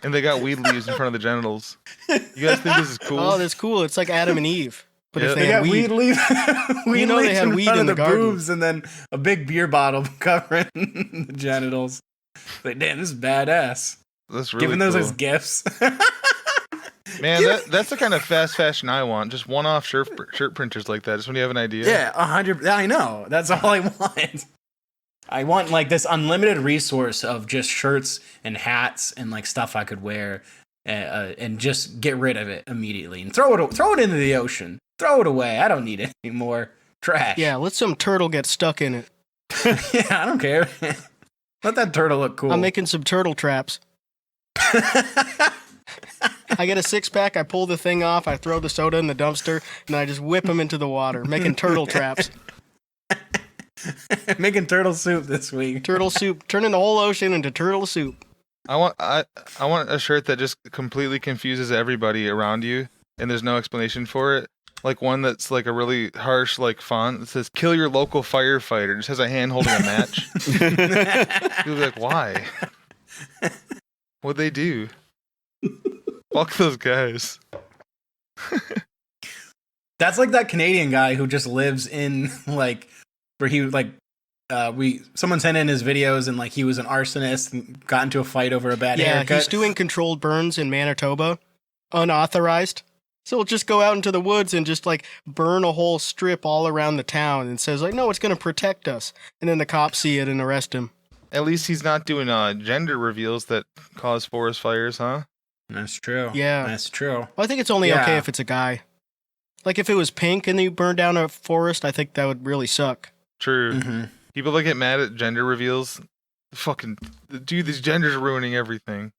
and they got weed leaves in front of the genitals. You guys think this is cool? Oh, that's cool. It's like Adam and Eve, but Yeah. if They they had got weed. weed leaves. Weed know they leaves had in weed front in of the garden. boobs, and then a big beer bottle covering the genitals. Like, damn, this is badass. That's really Giving those cool. as gifts. Man, that's the kind of fast fashion I want. Just one-off shirt printers like that. Just when you have an idea. Yeah, 100. I know. That's all I want. I want like this unlimited resource of just shirts and hats and like stuff I could wear, and just get rid of it immediately and throw it into the ocean. Throw it away. I don't need it anymore. Trash. Yeah, let some turtle get stuck in it. Yeah, I don't care. Let that turtle look cool. I'm making some turtle traps. I get a 6-pack, I pull the thing off, I throw the soda in the dumpster, and I just whip them into the water, making turtle traps. Making turtle soup this week. Turtle soup, turning the whole ocean into turtle soup. I want a shirt that just completely confuses everybody around you, and there's no explanation for it. Like one that's like a really harsh like font that says "Kill your local firefighter." It just has a hand holding a match. You'll be like, why? What'd they do? Fuck those guys. That's like that Canadian guy who just lives in like where he like someone sent in his videos and like he was an arsonist and got into a fight over a bad haircut. He's doing controlled burns in Manitoba, unauthorized. So he'll just go out into the woods and just like burn a whole strip all around the town and says like, no, it's going to protect us. And then the cops see it and arrest him. At least he's not doing gender reveals that cause forest fires, huh? That's true. Yeah. That's true. Well, I think it's only okay if it's a guy. Like if it was pink and you burned down a forest, I think that would really suck. True. Mm-hmm. People that get mad at gender reveals, fucking dude, these genders are ruining everything.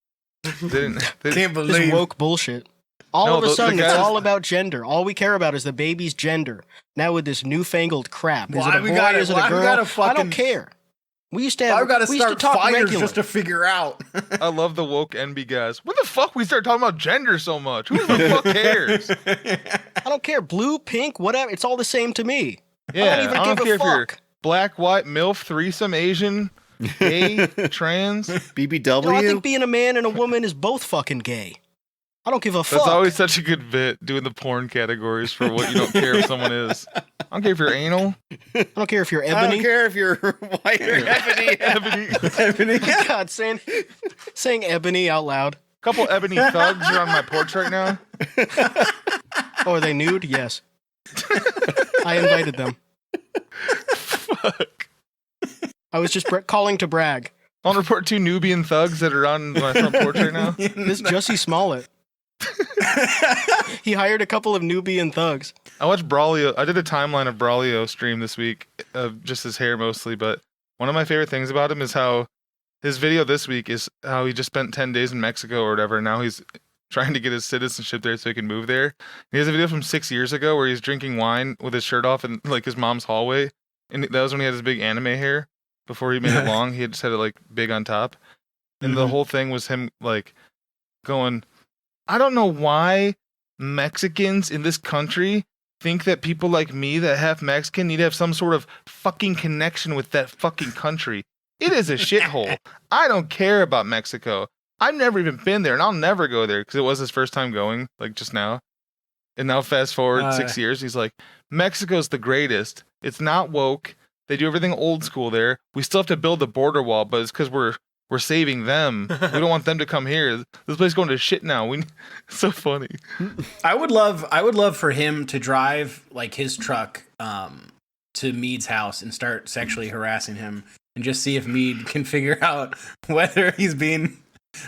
They Can't This believe woke bullshit. All No, of a the sudden, it's guys- all about gender. All we care about is the baby's gender. Now with this newfangled crap, is Why it a we boy? gotta- Is it why a we girl? gotta I fucking- don't care. We used to have. I've got to we used to start talk fires regular. just to figure out. I love the woke NB guys. What the fuck we start talking about gender so much? Who the fuck cares? I don't care. Blue, pink, whatever. It's all the same to me. Yeah, I don't even give care a if you're fuck. black, white, MILF, threesome, Asian, gay, trans. BBW. No, I think being a man and a woman is both fucking gay. I don't give a fuck. That's always such a good bit, doing the porn categories for what you don't care if someone is. I don't care if you're anal. I don't care if you're I ebony. don't care if you're white or ebony. Ebony. God, saying ebony out loud. Couple ebony thugs are on my porch right now. Oh, are they nude? Yes. I invited them. Fuck. I was just calling to brag. I'll report 2 Nubian thugs that are on my front porch right now. This Jussie Smollett. He hired a couple of Nubian thugs. I watched Braulio. I did a timeline of Braulio stream this week of just his hair mostly, but one of my favorite things about him is how his video this week is how he just spent 10 days in Mexico or whatever. And now he's trying to get his citizenship there so he can move there. He has a video from 6 years ago where he's drinking wine with his shirt off in like his mom's hallway. And that was when he had his big anime hair. Before he made it long, he had just had it like big on top. And the whole thing was him like going, I don't know why Mexicans in this country think that people like me that half Mexican need to have some sort of fucking connection with that fucking country. It is a shithole. I don't care about Mexico. I've never even been there and I'll never go there because it was his first time going, like just now. And now fast forward 6 years, he's like, Mexico's the greatest. It's not woke. They do everything old school there. We still have to build the border wall, but it's because we're saving them. We don't want them to come here. This place is going to shit now. It's so funny. I would love for him to drive like his truck to Mead's house and start sexually harassing him and just see if Mead can figure out whether he's being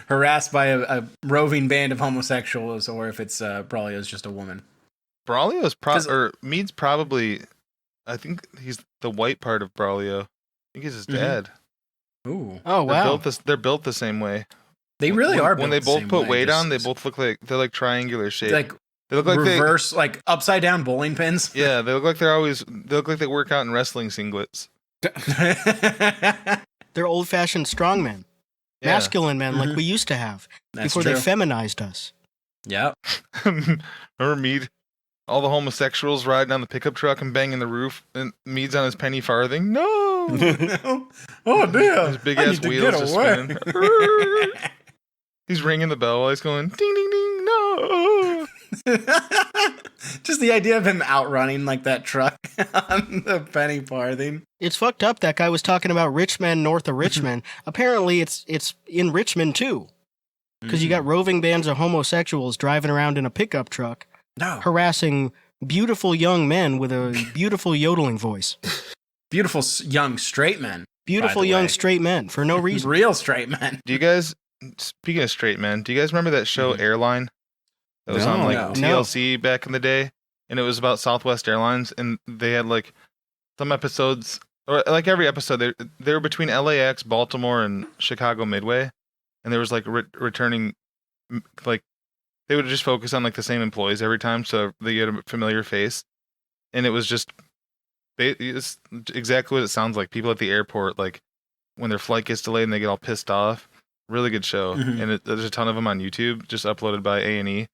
harassed by a roving band of homosexuals or if it's Braulio's just a woman. Braulio's Mead's probably, I think he's the white part of Braulio. I think he's his dad. Ooh. Oh, wow. They're built the same way. They really are. When they both put weight on, they both look like they're like triangular shaped. Like they look like reverse, like upside down bowling pins. Yeah, they look like they work out in wrestling singlets. They're old-fashioned strongmen. Yeah. Masculine men like we used to have before they feminized us. Yep. Remember Mead? All the homosexuals riding on the pickup truck and banging the roof, and Mead's on his penny farthing. No! Oh, dear. His big ass wheels just spinning. He's ringing the bell while he's going, ding, ding, ding, no! Just the idea of him outrunning like that truck on the penny farthing. It's fucked up. That guy was talking about Richmond, north of Richmond. Apparently, it's in Richmond, too. Because you got roving bands of homosexuals driving around in a pickup truck. No. Harassing beautiful young men with a beautiful yodeling voice. Beautiful young straight men. Beautiful young straight men for no reason. Real straight men. Do you guys, speaking of straight men, do you guys remember that show Airline? That was on like TLC back in the day? And it was about Southwest Airlines. And they had like some episodes, or like every episode, they were between LAX, Baltimore, and Chicago Midway. And there was like returning, like, they would just focus on like the same employees every time, so they get a familiar face, and it was just it's exactly what it sounds like. People at the airport, like when their flight gets delayed and they get all pissed off. Really good show, and there's a ton of them on YouTube, just uploaded by A&E.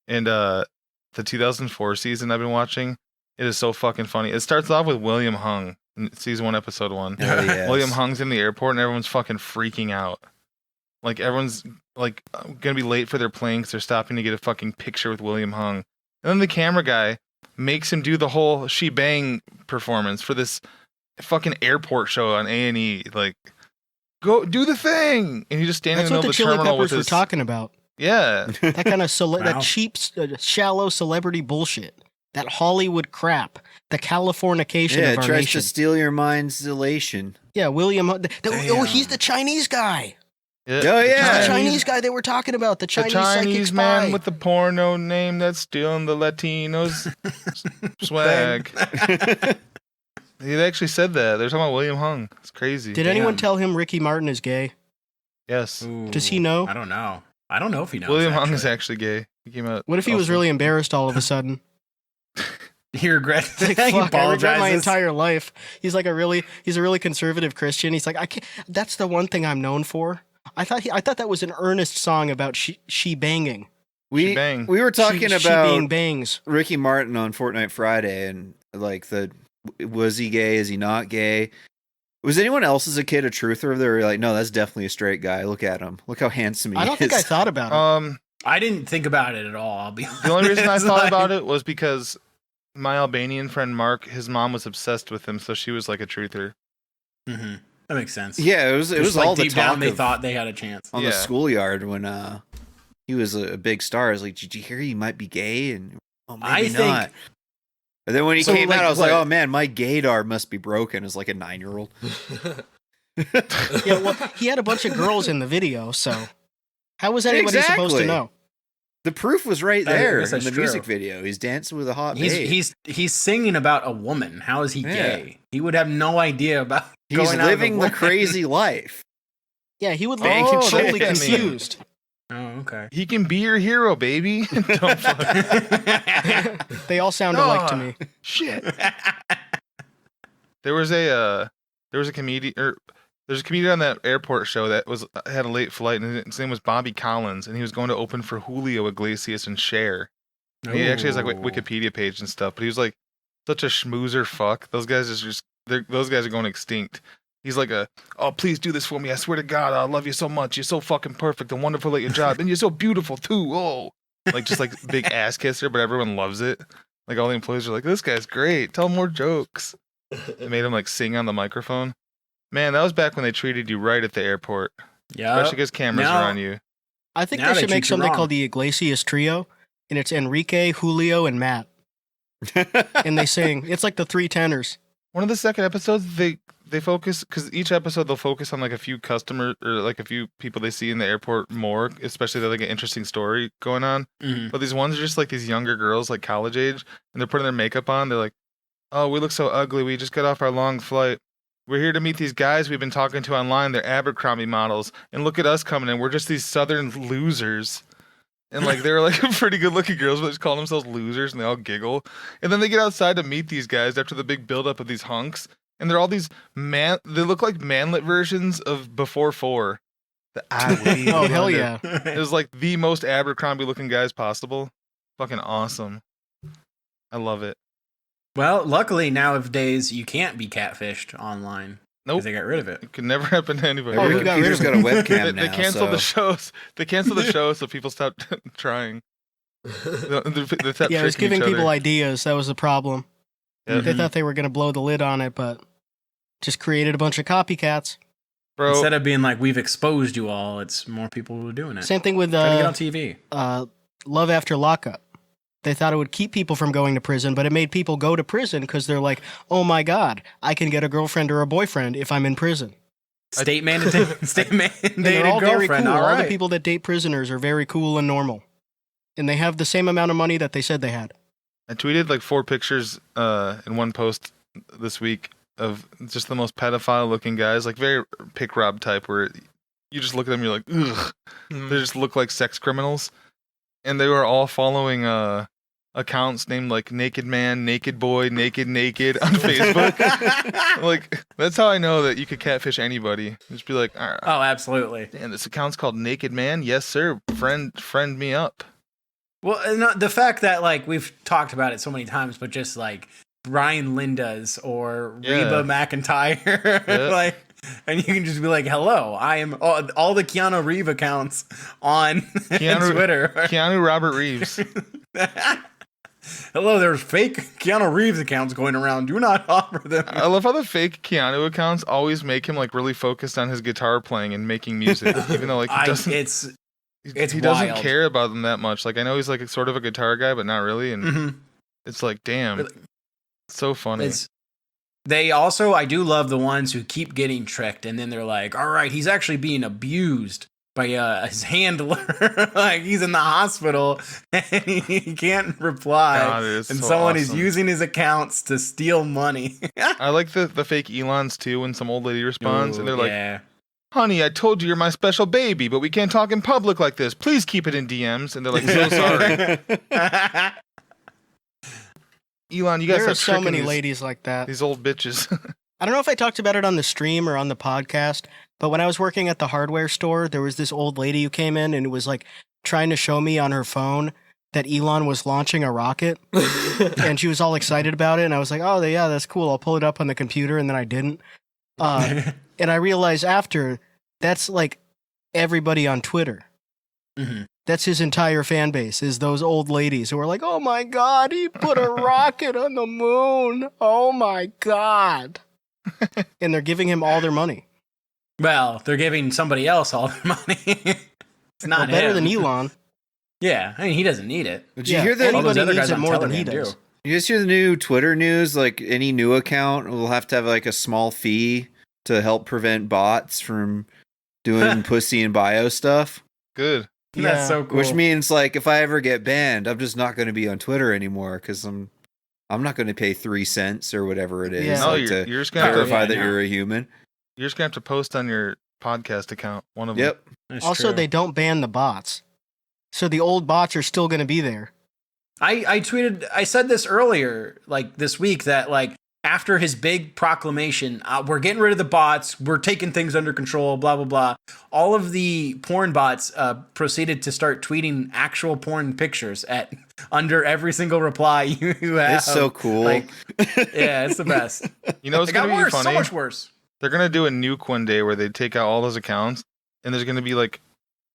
And the 2004 season I've been watching, it is so fucking funny. It starts off with William Hung, in season 1, episode 1. Oh, yes. William Hung's in the airport, and everyone's fucking freaking out. Like, everyone's, like, gonna be late for their plane because they're stopping to get a fucking picture with William Hung. And then the camera guy makes him do the whole she bang performance for this fucking airport show on A&E. Like, go do the thing, and he just standing That's in what the the middle of the Chili terminal Peppers with were his talking about. yeah. That kind of Wow. that cheap, shallow celebrity bullshit. That Hollywood crap. The Californication Yeah, of it our tries nation. to steal your mind's elation. Yeah, William. Oh, Damn. he's the Chinese guy. Oh, The yeah. The Chinese guy they were talking about. The The Chinese, Chinese psychic man spy. with the porno name that's stealing the Latinos swag. He actually said that. They're talking about William Hung. It's crazy. Did anyone Damn. tell him Ricky Martin is gay? Yes. Does he know? I don't know. I don't know if he knows. William Hung is actually gay. He came out. What if he was also- really embarrassed all of a sudden? He regrets Like, it. He fuck, I regret my apologizes. entire life. He's a really conservative Christian. He's like, I can't. That's the one thing I'm known for. I thought that was an earnest song about she banging. We bang. we were talking she about being bangs. Ricky Martin on Fortnite Friday, and like was he gay? Is he not gay? Was anyone else as a kid a truther? They were like, no, that's definitely a straight guy. Look at him. Look how handsome he is. I don't think I thought about it. I didn't think about it at all. I'll be honest. The only reason I thought about it was because my Albanian friend Mark, his mom was obsessed with him, so she was like a truther. Mhm. That makes sense. Yeah, it was Just, all like, the deep down talk they of- thought they had a chance. on Yeah. the schoolyard when he was a big star. I was like, did you hear he might be gay? And oh, maybe I think- not. And then when he So, came like, out, I was like, what- oh man, my gaydar must be broken as like a 9-year-old. Yeah, well, he had a bunch of girls in the video, so how was anybody supposed to Exactly. know? The proof was right I there guess in that's the true. music video. He's dancing with a hot babe. He's singing about a woman. How is he Yeah. gay? He would have no idea about. He's going out of living the woman. crazy life. Yeah, he would Banging look chicks. totally confused. Oh, okay. He can be your hero, baby. Don't fuck. They all sound alike to me. Shit. There was a comedian there's a comedian on that airport show that had a late flight, and his name was Bobby Collins, and he was going to open for Julio Iglesias and Cher. And he actually has like a Ooh. Wikipedia page and stuff, but he was like such a schmoozer fuck. Those guys those guys are going extinct. He's like oh, please do this for me. I swear to God, I love you so much. You're so fucking perfect and wonderful at your job, and you're so beautiful too. Oh, like just like big ass kisser, but everyone loves it. Like all the employees are like, this guy's great. Tell him more jokes. They made him like sing on the microphone. Man, that was back when they treated you right at the airport. Yeah. Especially because cameras Now- are on you. I think Now they they should make treat you something wrong. called the Iglesias Trio, and it's Enrique, Julio, and Matt, and they sing. It's like the three tenors. One of the second episodes, they focus, because each episode they'll focus on like a few customers or like a few people they see in the airport more, especially they like an interesting story going on. Mhm. But these ones are just like these younger girls, like college age, and they're putting their makeup on. They're like, oh, we look so ugly. We just got off our long flight. We're here to meet these guys we've been talking to online. They're Abercrombie models. And look at us coming in. We're just these southern losers. And like they're like pretty good looking girls, but they just call themselves losers and they all giggle. And then they get outside to meet these guys after the big buildup of these hunks. And they're all these they look like manlet versions of Before 4. The I Will Oh, hell Wonder. yeah. It was like the most Abercrombie looking guys possible. Fucking awesome. I love it. Well, luckily nowadays you can't be catfished online. Nope. Because they got rid of it. It could never happen to anybody. Oh, Every who got rid computer's of got a webcam They now. canceled so. the shows. They canceled the show so people stopped trying. They stopped Yeah, it was tricking giving each people other. ideas. That was the problem. Yeah. They Mhm. thought they were going to blow the lid on it, but just created a bunch of copycats. Bro, Instead of being like, we've exposed you all, it's more people who are doing it. Same thing with Trying to get on TV. Love After Lockup. They thought it would keep people from going to prison, but it made people go to prison because they're like, oh my God, I can get a girlfriend or a boyfriend if I'm in prison. State mandated, state And mandated they're all very girlfriend. cool. All All right. the people that date prisoners are very cool and normal. And they have the same amount of money that they said they had. I tweeted like 4 pictures in one post this week of just the most pedophile looking guys, like very pick rob type, where you just look at them, you're like, ugh. They just look like sex criminals. And they were all following accounts named like Naked Man, Naked Boy, Naked on Facebook. Like, that's how I know that you could catfish anybody. Just be like, Oh, absolutely. damn, this account's called Naked Man? Yes, sir. Friend me up. Well, and the fact that like we've talked about it so many times, but just like Brian Linda's or Yeah. Reba McEntire, Yeah. like, and you can just be like, "Hello, I am all the Keanu Reeves accounts on Keanu- Twitter." Keanu Robert Reeves. hello, there's fake Keanu Reeves accounts going around. Do not offer them. I love how the fake Keanu accounts always make him like really focused on his guitar playing and making music, even though like he doesn't. He doesn't wild. care about them that much. Like I know he's like sort of a guitar guy, but not really. And it's like, damn, it's so funny. They also, I do love the ones who keep getting tricked, and then they're like, all right, he's actually being abused by his handler. Like, he's in the hospital, and he can't reply. God, it is and so someone is awesome. using his accounts to steal money. I like the fake Elons too when some old lady responds and they're like, yeah. honey, I told you you're my special baby, but we can't talk in public like this. Please keep it in DMs. And they're like, so sorry. Elon, you guys There are have so many ladies like that. these old bitches. I don't know if I talked about it on the stream or on the podcast, but when I was working at the hardware store, there was this old lady who came in and was like trying to show me on her phone that Elon was launching a rocket. And she was all excited about it. And I was like, oh, yeah, that's cool. I'll pull it up on the computer. And then I didn't. And I realized after, that's like everybody on Twitter. Mhm. That's his entire fan base, is those old ladies who are like, oh my God, he put a rocket on the moon. Oh my God. And they're giving him all their money. Well, they're giving somebody else all their money. It's not Better him. than Elon. Yeah, I mean, he doesn't need it. Did you hear that? All those Anybody other needs guys it on more than he Telegram does. do. You guys hear the new Twitter news? Like any new account will have to have like a small fee to help prevent bots from doing pussy and bio stuff. Good. That's so cool. Which means like if I ever get banned, I'm just not going to be on Twitter anymore because I'm not going to pay 3 cents or whatever it is Yeah. No, like, you're to just gonna have to, verify Yeah, that no. you're a human. you're just gonna have to post on your podcast account. One of them. Yep. That's Also, true. they don't ban the bots. So the old bots are still going to be there. I tweeted, I said this earlier, like this week, that like after his big proclamation, we're getting rid of the bots, we're taking things under control, blah, blah, blah. All of the porn bots proceeded to start tweeting actual porn pictures at under every single reply you have. It's so cool. Like, yeah, it's the best. You know, it's It got gonna be worse, funny. so much worse. They're gonna do a nuke one day where they take out all those accounts, and there's gonna be like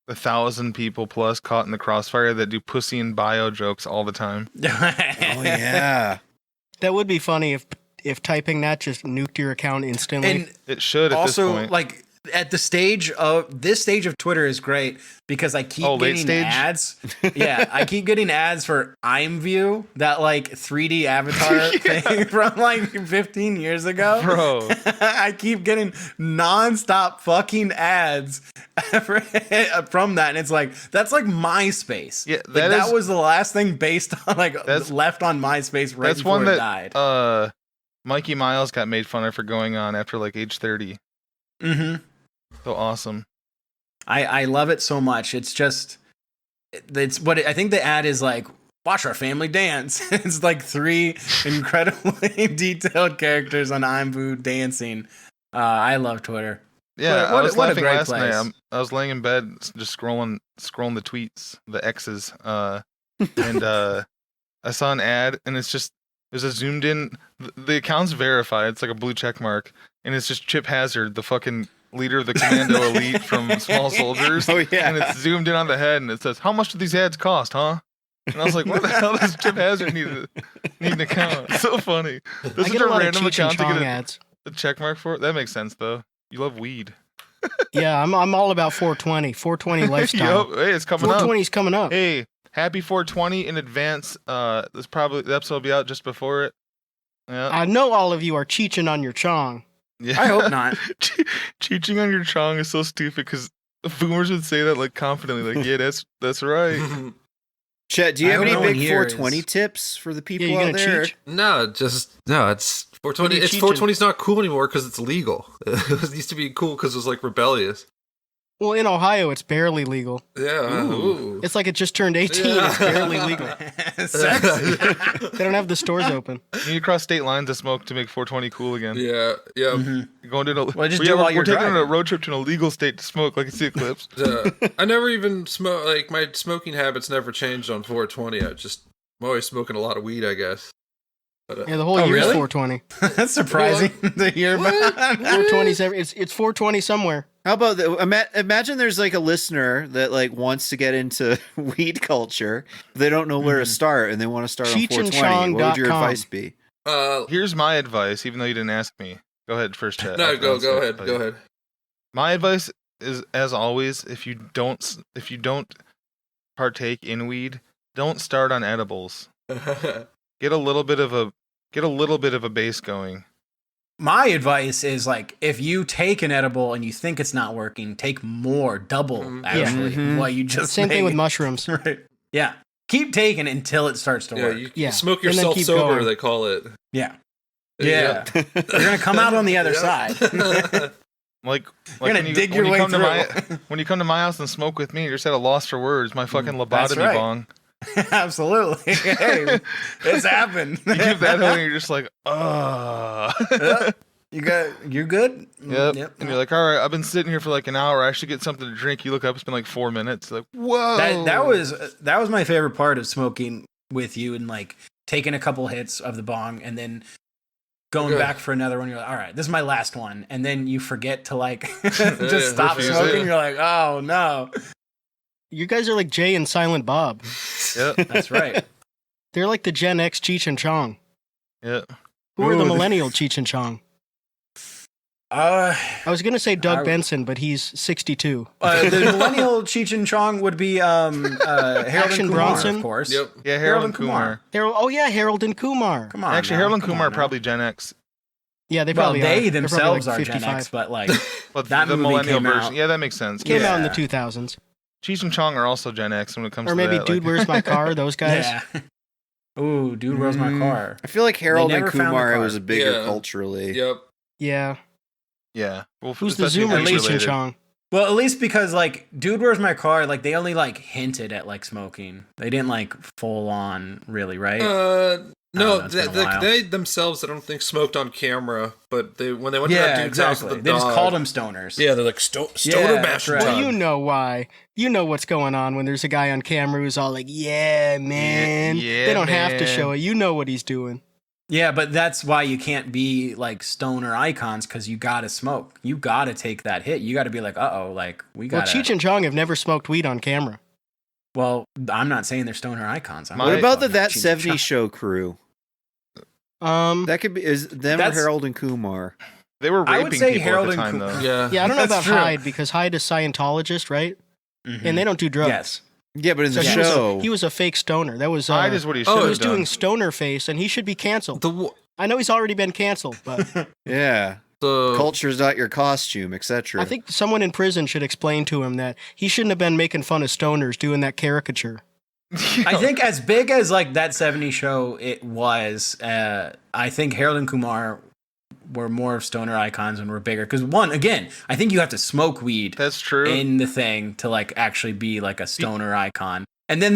1,000 people plus caught in the crossfire that do pussy and bio jokes all the time. Oh yeah. That would be funny if typing that just nuked your account instantly. And It should at this also, point. like at this stage of Twitter is great because I keep late getting stage? ads. Yeah, I keep getting ads for Imvu, that like 3D avatar thing from like 15 years ago. Bro. I keep getting nonstop fucking ads from that, and it's like that's like MySpace. Yeah, Like, that that is- was the last thing based on like That's- left on MySpace right That's before one it that died. Mikey Miles got made fun of for going on after like age 30. Mm-hmm. So awesome. I love it so much. It's just, it's what I think the ad is like. Watch our family dance. It's like 3 incredibly detailed characters on Imvu dancing. I love Twitter. Yeah, What I was a laughing great last place. night. I was laying in bed just scrolling the tweets, the X's, and I saw an ad, and there's a zoomed in. The account's verified. It's like a blue check mark, and it's just Chip Hazard, the fucking leader of the Commando Elite from Small Soldiers. Oh yeah. And it's zoomed in on the head, and it says, "How much do these ads cost, huh?" And I was like, "What the hell does Chip Hazard need an account?" It's so funny. This I is get a a lot of random Cheech and account to Chong get ads. a check mark for it. That makes sense though. You love weed. Yeah, I'm all about 420. 420 lifestyle. Yup. Hey, it's coming up. 420's coming up. Hey, happy 420 in advance. This probably the episode will be out just before it. Yeah. I know all of you are cheeching on your Chong. Yeah. I hope not. Cheeching on your Chong is so stupid because boomers would say that like confidently, like, yeah, that's right. Chet, do you I have hope any no one big here 420 is- tips for the people Yeah, you out gonna there? cheech? No, it's 420. What are you It's cheating? 420 is not cool anymore because it's legal. It used to be cool because it was like rebellious. Well, in Ohio, it's barely legal. Yeah. Ooh. It's like it just turned 18. Yeah. It's barely legal. Sexy. They don't have the stores open. You need to cross state lines to smoke to make 420 cool again. Yeah. Mhm. You're going to Well, just do it while we're you're taking on a driving. road trip to an illegal state to smoke, like it's the eclipse. I never even smoke. Like my smoking habits never changed on 420. I'm always smoking a lot of weed, I guess. Yeah, the whole Oh, year's really? 420. That's surprising to hear about. 420's it's 420 somewhere. How about imagine there's like a listener that like wants to get into weed culture. They don't know where to start, and they want to start on CheechandChong.com. 420. What would your advice be? Here's my advice, even though you didn't ask me. Go ahead, first chat. No, I'll go announce it, ahead. but- Go ahead. My advice is, as always, if you don't partake in weed, don't start on edibles. Get a little bit of a base going. My advice is like, if you take an edible and you think it's not working, take more, double actually what you just Same thing with made. mushrooms. Right. Yeah. Keep taking it until it starts to Yeah, work. you Yeah. smoke And then yourself keep sober, going. they call it. Yeah. Yeah. You're gonna come out on the other side. Like You're gonna when dig your when way come to through. when you come to my house and smoke with me, you're just at a loss for words. My fucking That's lobotomy right. bong. Absolutely. Hey, it's happened. You give that away, and you're just like, You're good? Yep. And you're like, all right, I've been sitting here for like an hour. I should get something to drink. You look up, it's been like 4 minutes. Like, whoa. That was my favorite part of smoking with you, and like taking a couple hits of the bong and then going back for another one. You're like, all right, this is my last one, and then you forget to like just stop refuse smoking. it. You're like, oh no. You guys are like Jay and Silent Bob. Yep. That's right. They're like the Gen X Cheech and Chong. Yep. Who are the Ooh. millennial Cheech and Chong? I was gonna say Doug Benson, but he's 62. The millennial Cheech and Chong would be Harold Action and Kumar, Bronson? of course. Yep. Yeah, Harold and Kumar. Harold and Kumar. Come on. Actually, now. Harold and Come Kumar on are now. probably Gen X. Yeah, they Well, probably are. they They're probably themselves like are Gen 55. X, but like But That the movie millennial came version. out- Yeah, that makes sense. Came out in the Yeah. 2000s. Cheech and Chong are also Gen X when it comes Or to maybe that. Dude, like, Where's My Car? Those guys. yeah. Ooh, dude, where's my car? I feel like Harold and never found the Kumar car. was a bigger Yeah. culturally. Yep. Yeah. yeah. Well, Who's the especially Zoomer age Cheech and related. Chong? Well, at least because like, dude, where's my car? Like, they only like hinted at like smoking. They didn't like full on, really, right? No, know, it's been a while. they themselves, I don't think, smoked on camera, but when they went to that yeah, dude's house exactly. with the They just dog, called them stoners. Yeah, they're like stoner Yeah, bashing that's right. Well, time. you know why. You know what's going on when there's a guy on camera who's all like, yeah, man. Yeah, they don't have to man. show it. You know what he's doing. Yeah, but that's why you can't be like stoner icons, because you gotta smoke. You gotta take that hit. You gotta be like, like we Well, gotta. Cheech and Chong have never smoked weed on camera. Well, I'm not saying they're stoner icons. My- What about the Cheech That and 70s Chong. Show crew? Um, That could be is them or That's- Harold and Kumar. They were I would raping say people Harold at the and time, Kumar. though. Yeah. yeah, I don't know That's about true. Hyde because Hyde is Scientologist, right? Mhm. And they don't do drugs. Yes. Yeah, but in So the he was, show, he was a fake stoner. That was Hyde is what he Oh, should he have was done. doing stoner face, and he should be canceled. The I know he's already been canceled, but yeah, culture's not your costume, etc. I think someone in prison should explain to him that he shouldn't have been making fun of stoners doing that caricature. I think as big as like that 70s show it was, I think Harold and Kumar were more of stoner icons and were bigger. Because one, again, I think you have to smoke weed That's true. in the thing to like actually be like a stoner icon. And then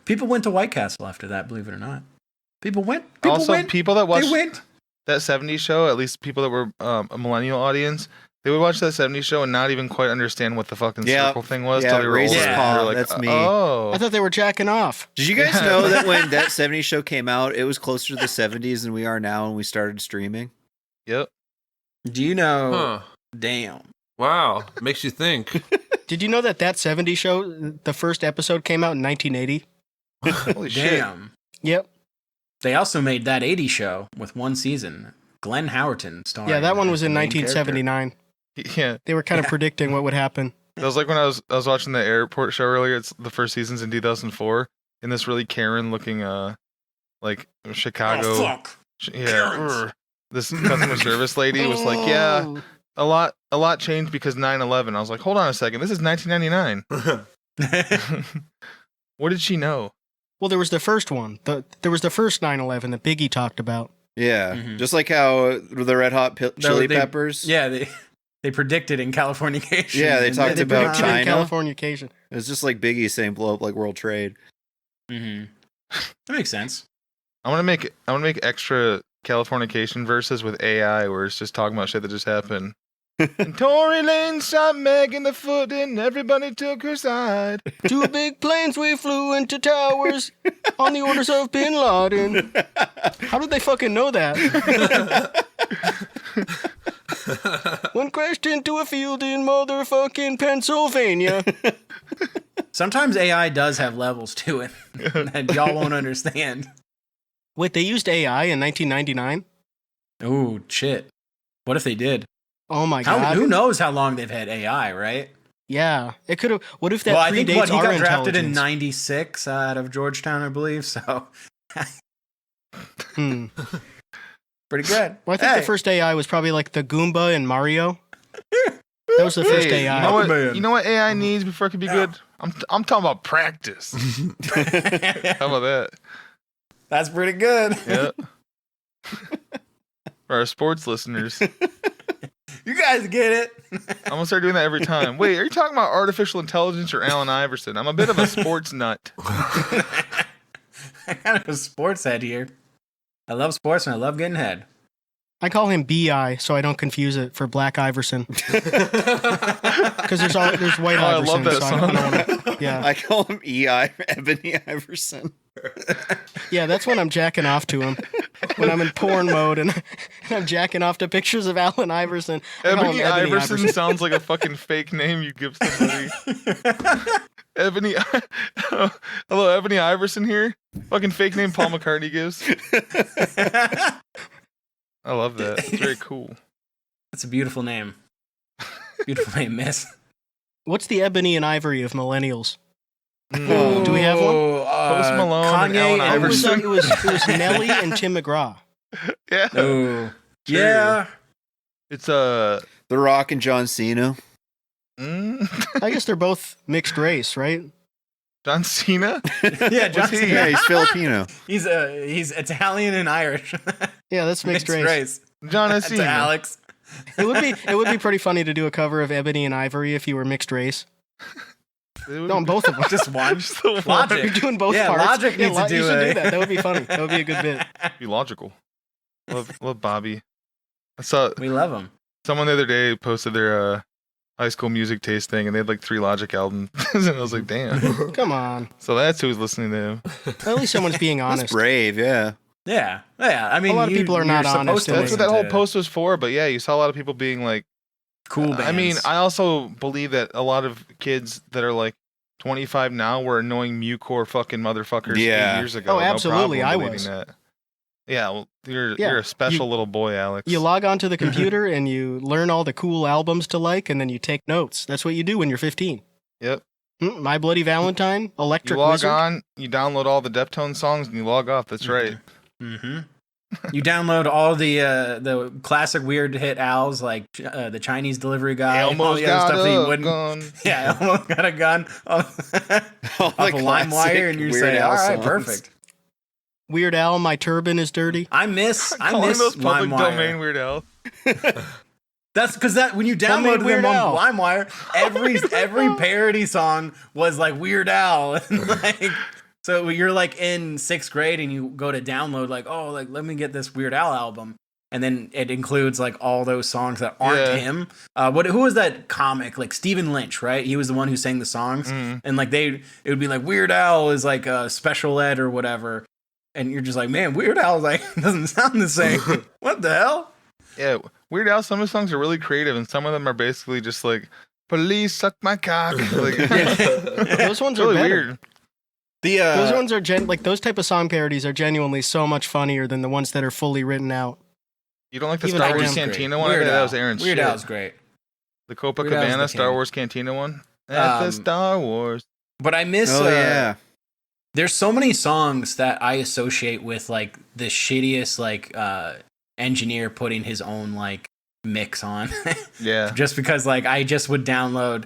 people went to White Castle after that, believe it or not. People went. People that watched They went. that 70s show, at least people that were a millennial audience, they would watch that 70s show and not even quite understand what the fucking Yeah. circle thing was Yeah, till they were racist older. Yeah. They were Paul, like, that's me. Oh, I thought they were jacking off. Did you guys know that when that 70s show came out, it was closer to the 70s than we are now when we started streaming? yep. Do you know? Huh. Damn. Wow. Makes you think. Did you know that 70s show, the first episode came out in 1980? Holy shit. Damn. Yep. They also made that 80s show with one season. Glenn Howerton starring. Yeah, that one was as the in main character. 1979. Yeah, They were kind of predicting what would happen. that was like when I was watching the airport show earlier. It's the first season's in 2004, in this really Karen looking like Chicago. Oh, fuck. Yeah, Karens. this customer service lady was like, yeah, a lot changed because 9/11. I was like, hold on a second, this is 1999. What did she know? Well, there was the first one. There was the first 9/11 that Biggie talked about. Yeah, Mhm. just like how the Red Hot Chili they- Peppers. Yeah, they predicted in Californication. Yeah, they and talked They about predicted in China. Californication. It's just like Biggie saying blow up like World Trade. Mhm. That makes sense. I want to make extra Californication verses with AI where it's just talking about shit that just happened. And Tory Lane shot Meg in the foot and everybody took her side. 2 big planes we flew into towers on the orders of Bin Laden. How did they fucking know that? One crashed into a field in motherfucking Pennsylvania. Sometimes AI does have levels to it that y'all won't understand. Wait, they used AI in 1999? Oh, shit. What if they did? Oh my god. Who knows how long they've had AI, right? Yeah, it could have. What if that Well, I predates think he our got drafted in intelligence? 96 out of Georgetown, I believe, so Hmm. pretty good. Well, I think the first AI was probably like the Goomba and Mario. That was the first Hey, AI. you know what AI needs before it can be good? I'm talking about practice. How about that? That's pretty good. Yeah. For our sports listeners, You guys get it. I'm gonna start doing that every time. Wait, are you talking about artificial intelligence or Allen Iverson? I'm a bit of a sports nut. I kind of a sports head here. I love sports and I love getting head. I call him BI so I don't confuse it for Black Iverson. Because there's White Oh, I Iverson. love that so song. I don't wanna, yeah, I call him EI, Ebony Iverson. yeah, that's when I'm jacking off to him. When I'm in porn mode and I'm jacking off to pictures of Allen Iverson. I call him Ebony Iverson sounds like a fucking fake name you give somebody. Ebony, hello, Ebony Iverson here. Fucking fake name Paul McCartney gives. I love that. It's very cool. That's a beautiful name. Beautiful name, miss. What's the ebony and ivory of millennials? Mm. Do we have one? Post Malone and Kanye Allen It was, Iverson. it was Nelly and Tim McGraw. Yeah. Oh, Sure. yeah. It's The Rock and John Cena. I guess they're both mixed race, right? John Cena. Yeah, John What's he? Yeah, Cena. he's Filipino. He's Italian and Irish. Yeah, that's mixed race. John That's Cena. Alex. It would be pretty funny to do a cover of Ebony and Ivory if you were mixed race. No, on both of them. Just one. Just the one. Logic. You're doing both Yeah, parts. Logic needs to do you should it. do that. That would be funny. That would be a good bit. Be logical. Love Bobby. I saw We love him. someone the other day posted their high school music taste thing, and they had like 3 Logic albums, and I was like, damn. Come on. So that's who was listening to him. At least someone's being That's honest. brave, yeah. Yeah. Yeah. I mean, A lot of people are not you're honest supposed to in That's what listen that whole to post was for. But yeah, you saw a lot of people being like, cool bands. I mean, I also believe that a lot of kids that are like 25 now were annoying Mucore fucking motherfuckers 8 Yeah. years ago. Oh, absolutely, No I problem was. believing that. Yeah, well, you're Yeah, a special little boy, Alex. You log onto the computer and you learn all the cool albums to like, and then you take notes. That's what you do when you're 15. Yep. My Bloody Valentine, You Electric log Wizard. on, you download all the Deftones songs, and you log off. That's right. Mm-hmm. You download all the classic weird hit owls like the Chinese delivery guy, all Almost the other got stuff that you a wouldn't. gun. Yeah, I almost got a gun off All the a LimeWire, classic and you Weird say, Al "All right, songs. perfect." Weird Al, My Turban is Dirty. I miss Calling those public LimeWire. domain Weird Al. That's because that when you Homemade downloaded Weird them Al. on LimeWire, every parody song was like Weird Al, and like so you're like in 6th grade and you go to download like, oh, like let me get this Weird Al album, and then it includes like all those songs that aren't Yeah. him. Who was that comic? Like Stephen Lynch, right? He was the one who sang the songs, and like it would be like Weird Al is like a special ed or whatever, and you're just like, man, Weird Al like doesn't sound the same. What the hell? Yeah, Weird Al. Some of his songs are really creative, and some of them are basically just like, "Police suck my cock." Like, Those ones it's are really better. weird. Those ones are like those type of song parodies are genuinely so much funnier than the ones that are fully written out. You don't like the Even Star I Wars am. Cantina one? I Weird bet that Al. was Aaron's Weird shit. Al's great. The Weird Al's Copacabana the Star king. Wars Cantina one. At the Um, Star Wars. But I miss. Oh, yeah. There's so many songs that I associate with like the shittiest like engineer putting his own like mix on, Yeah. just because like I just would download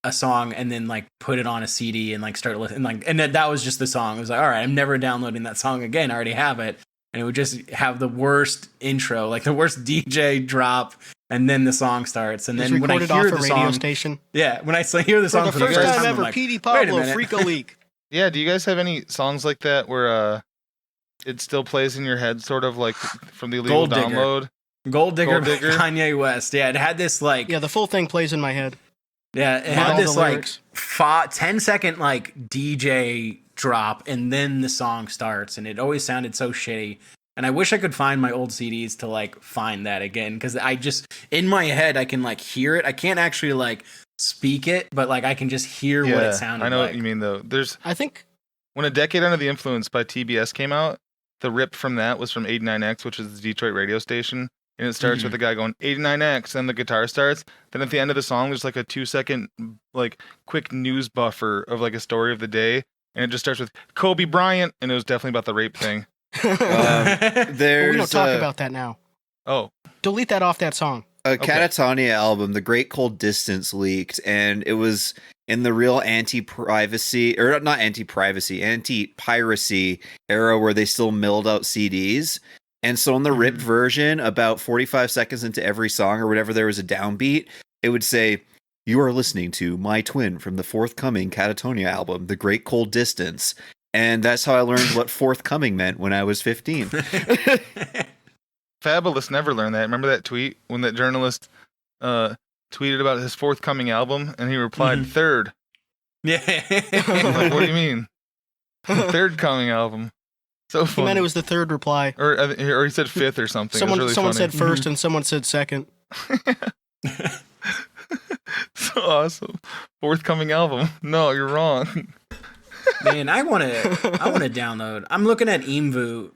a song and then like put it on a CD and like start listening like and that was just the song. It was like, all right, I'm never downloading that song again. I already have it, and it would just have the worst intro, like the worst DJ drop. And then the song starts, and It's then when I recorded hear off the a radio song, station. yeah, when I hear the For song the for the first first time time, ever, I'm like, Petey wait a Pablo, minute. Freak a Leak. Yeah, do you guys have any songs like that where it still plays in your head, sort of like from the illegal Gold Digger. download? Gold Digger, Gold Digger. by Kanye West. Yeah, it had this like Yeah, the full thing plays in my head. yeah, it With had all this the like lyrics. 10-second like DJ drop, and then the song starts, and it always sounded so shitty. And I wish I could find my old CDs to like find that again, because I just in my head I can like hear it. I can't actually like speak it, but like I can just hear what it sounded I know like. what you mean though. There's I think when A Decade Under the Influence by TBS came out, the rip from that was from 89X, which is the Detroit radio station. And it starts with the guy going 89X, and the guitar starts. Then at the end of the song, there's like a 2-second like quick news buffer of like a story of the day. And it just starts with Kobe Bryant, and it was definitely about the rape thing. but There's we don't talk about that now. Oh, Delete that off that song. a Catatonia album, The Great Cold Distance, leaked, and it was in the real anti-privacy, or not anti-privacy, anti-piracy era where they still milled out CDs. And so in the ripped version, about 45 seconds into every song or whatever, there was a downbeat. It would say, "You are listening to My Twin from the forthcoming Catatonia album, The Great Cold Distance." And that's how I learned what forthcoming meant when I was 15. Fabulous never learned that. Remember that tweet when that journalist tweeted about his forthcoming album, and he replied, third. Yeah. I'm like, what do you mean? Third coming album. So He funny. meant it was the third reply. Or he said fifth or something. Someone it was really someone funny. said first and someone said second. So awesome. Forthcoming album. No, you're wrong. Man, I want to download. I'm looking at Imvu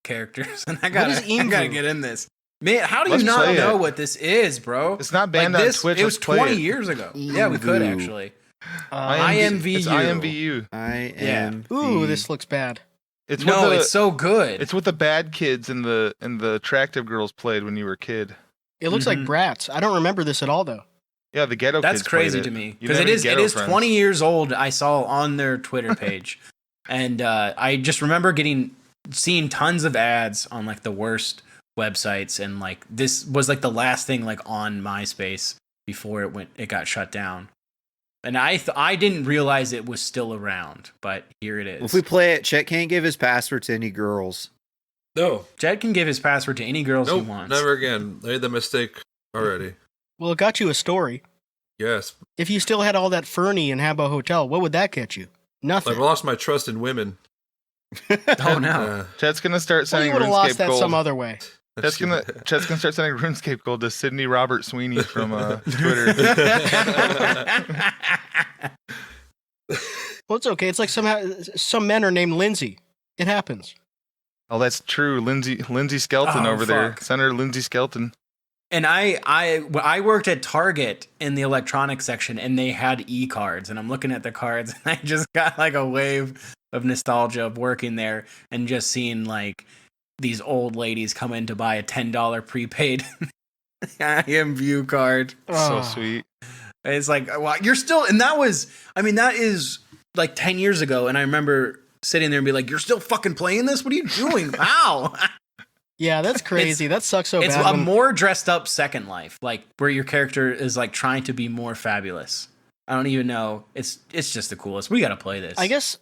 characters, and I is gotta Imvu? get in this. Man, how do Let's you not play know it. what this is, bro? It's not banned like on this, Twitch. It was Let's play 20 it. years ago. Yeah, we could Imvu. actually. IMVU. It's IMVU. IMVU. I Yeah. am. Ooh, this looks bad. It's No, what the, it's so good. It's what the bad kids and the attractive girls played when you were a kid. It looks like Bratz. I don't remember this at all though. Yeah, the ghetto That's kids played crazy it. to me You because didn't it have any is ghetto friends. 20 years old. I saw on their Twitter page, and I just remember seeing tons of ads on like the worst websites, and like this was like the last thing like on MySpace before it got shut down. And I didn't realize it was still around, but here it is. If we play it, Chet can't give his password to any girls. No, Jed can give his password to any girls nope, he wants. never again. I made the mistake already. Well, it got you a story. Yes, If you still had all that Fernie and Habbo Hotel, what would that get you? Nothing. I've lost my trust in women. Oh no. Chet's gonna start Well, sending you would have lost RuneScape that gold. some other way. Chet's gonna start sending RuneScape gold to Sydney Robert Sweeney from Twitter. Well, it's okay. It's like some men are named Lindsay. It happens. Oh, that's true. Lindsay Skelton Oh, over there. fuck. Senator Lindsay Skelton. And I worked at Target in the electronics section, and they had e-cards, and I'm looking at the cards, and I just got like a wave of nostalgia of working there and just seeing like these old ladies come in to buy a $10 prepaid IMVU card. So Oh. sweet. And it's like, well, you're still, and that is like 10 years ago, and I remember sitting there and be like, you're still fucking playing this? What are you doing? Wow. Yeah, that's crazy. That sucks so It's bad. a when- more dressed up Second Life, like where your character is like trying to be more fabulous. I don't even know. It's just the coolest. We got to play this. I guess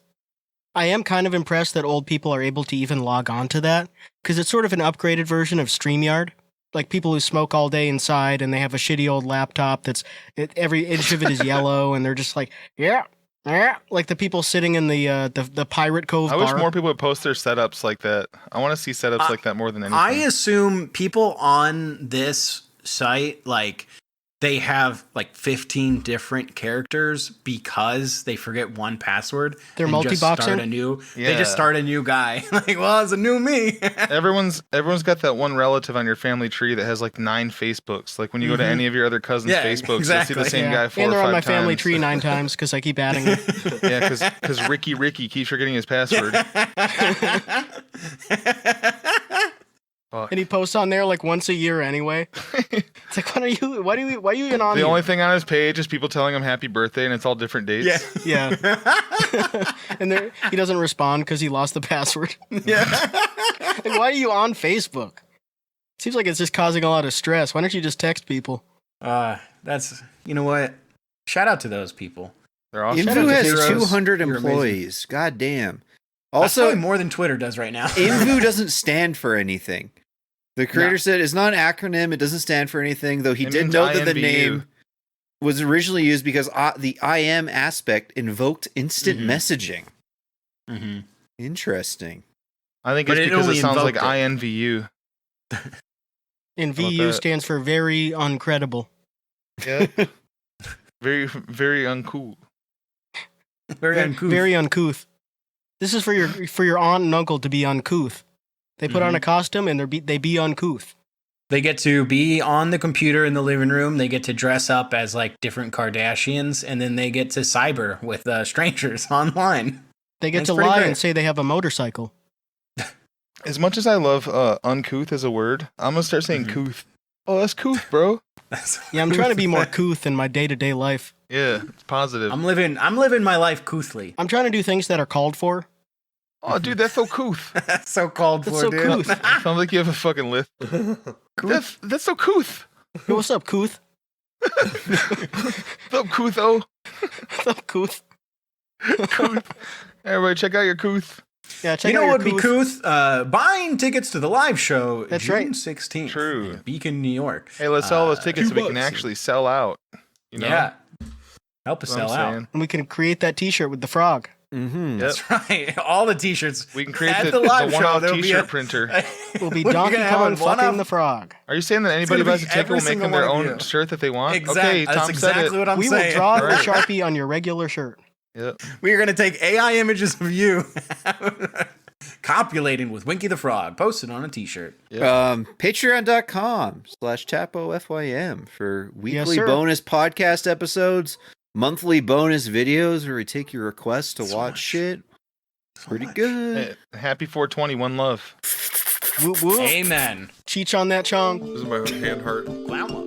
I am kind of impressed that old people are able to even log on to that, because it's sort of an upgraded version of StreamYard. Like people who smoke all day inside and they have a shitty old laptop every inch of it is yellow, and they're just like, yeah, like the people sitting in the Pirate Cove I bar. wish more people would post their setups like that. I want to see setups like that more than anything. I assume people on this site, like, they have like 15 different characters because they forget one password. They're and just multi-boxing? start a new. They Yeah. just start a new guy. Like, well, it's a new me. Everyone's got that one relative on your family tree that has like 9 Facebooks. Like when you go to any of your other cousins' Yeah, Facebooks, exactly. you'll see the same guy 4 and or they're 5 on my times. family tree 9 times because I keep adding them. Yeah, because Ricky keeps forgetting his password. Fuck. And he posts on there like once a year anyway. It's like, why are you even on The here? only thing on his page is people telling him happy birthday, and it's all different dates. Yeah. Yeah. And he doesn't respond because he lost the password. Yeah. Like, why are you on Facebook? Seems like it's just causing a lot of stress. Why don't you just text people? That's, you know what? Shout out to those people. They're awesome. Shout out Imvu to has Heroes. 200 You're amazing. employees. God damn. That's Also, probably more than Twitter does right now. Imvu doesn't stand for anything. The creator said it's not an acronym. It doesn't stand for anything, though he It did means note that the INVU. name was originally used because the IM aspect invoked instant Mhm. messaging. Mm-hmm. Interesting. I think But it's it because only it sounds like invoked it. INVU. And How about VU that? stands for very uncredible. Yeah. Very, very uncool. Very uncouth. Very uncouth. This is for your aunt and uncle to be uncouth. They put on a costume and they be uncouth. They get to be on the computer in the living room. They get to dress up as like different Kardashians, and then they get to cyber with strangers online. They get That's to pretty lie great. and say they have a motorcycle. As much as I love uncouth as a word, I'm gonna start saying couth. Oh, that's couth, bro. Yeah, I'm trying to be more couth in my day-to-day life. Yeah, it's positive. I'm living my life couthly. I'm trying to do things that are called for. Oh, dude, that's so couth. That's so called That's for, so dude. couth. Sounds like you have a fucking list. That's so couth. Hey, what's up, couth? What's up, coutho? What's up, couth? Couth. Everybody, check out your couth. Yeah, check You out know your what would be couth? Buying tickets to the live show That's June right. 16th. True. in Beacon, New York. Hey, let's sell those tickets so we can $2. actually sell out. You know? Yeah. Help us That's what sell I'm out. saying. And we can create that T-shirt with the frog. Mm-hmm. Yep. That's right. All the t-shirts. We can create At the live show, one-off there'll be T-shirt a- printer. We'll be We're Donkey gonna have Kong a one-off- fucking the frog. Are you saying that anybody who gonna buys a be ticket every will make single them their one of own you. shirt that they want? Exactly. Okay, That's Tom exactly said it. what I'm We saying. will draw Right. the Sharpie on your regular shirt. Yep. We are going to take AI images of you copulating with Winky the Frog, posted on a t-shirt. Patreon.com/TapoFYM for weekly sir. bonus podcast episodes, monthly bonus videos where we take your requests to So watch much. shit. So Pretty much. good. Hey, happy 420, one love. Whoop whoop. Amen. Cheech on that Chong. This is my hand heart. Clown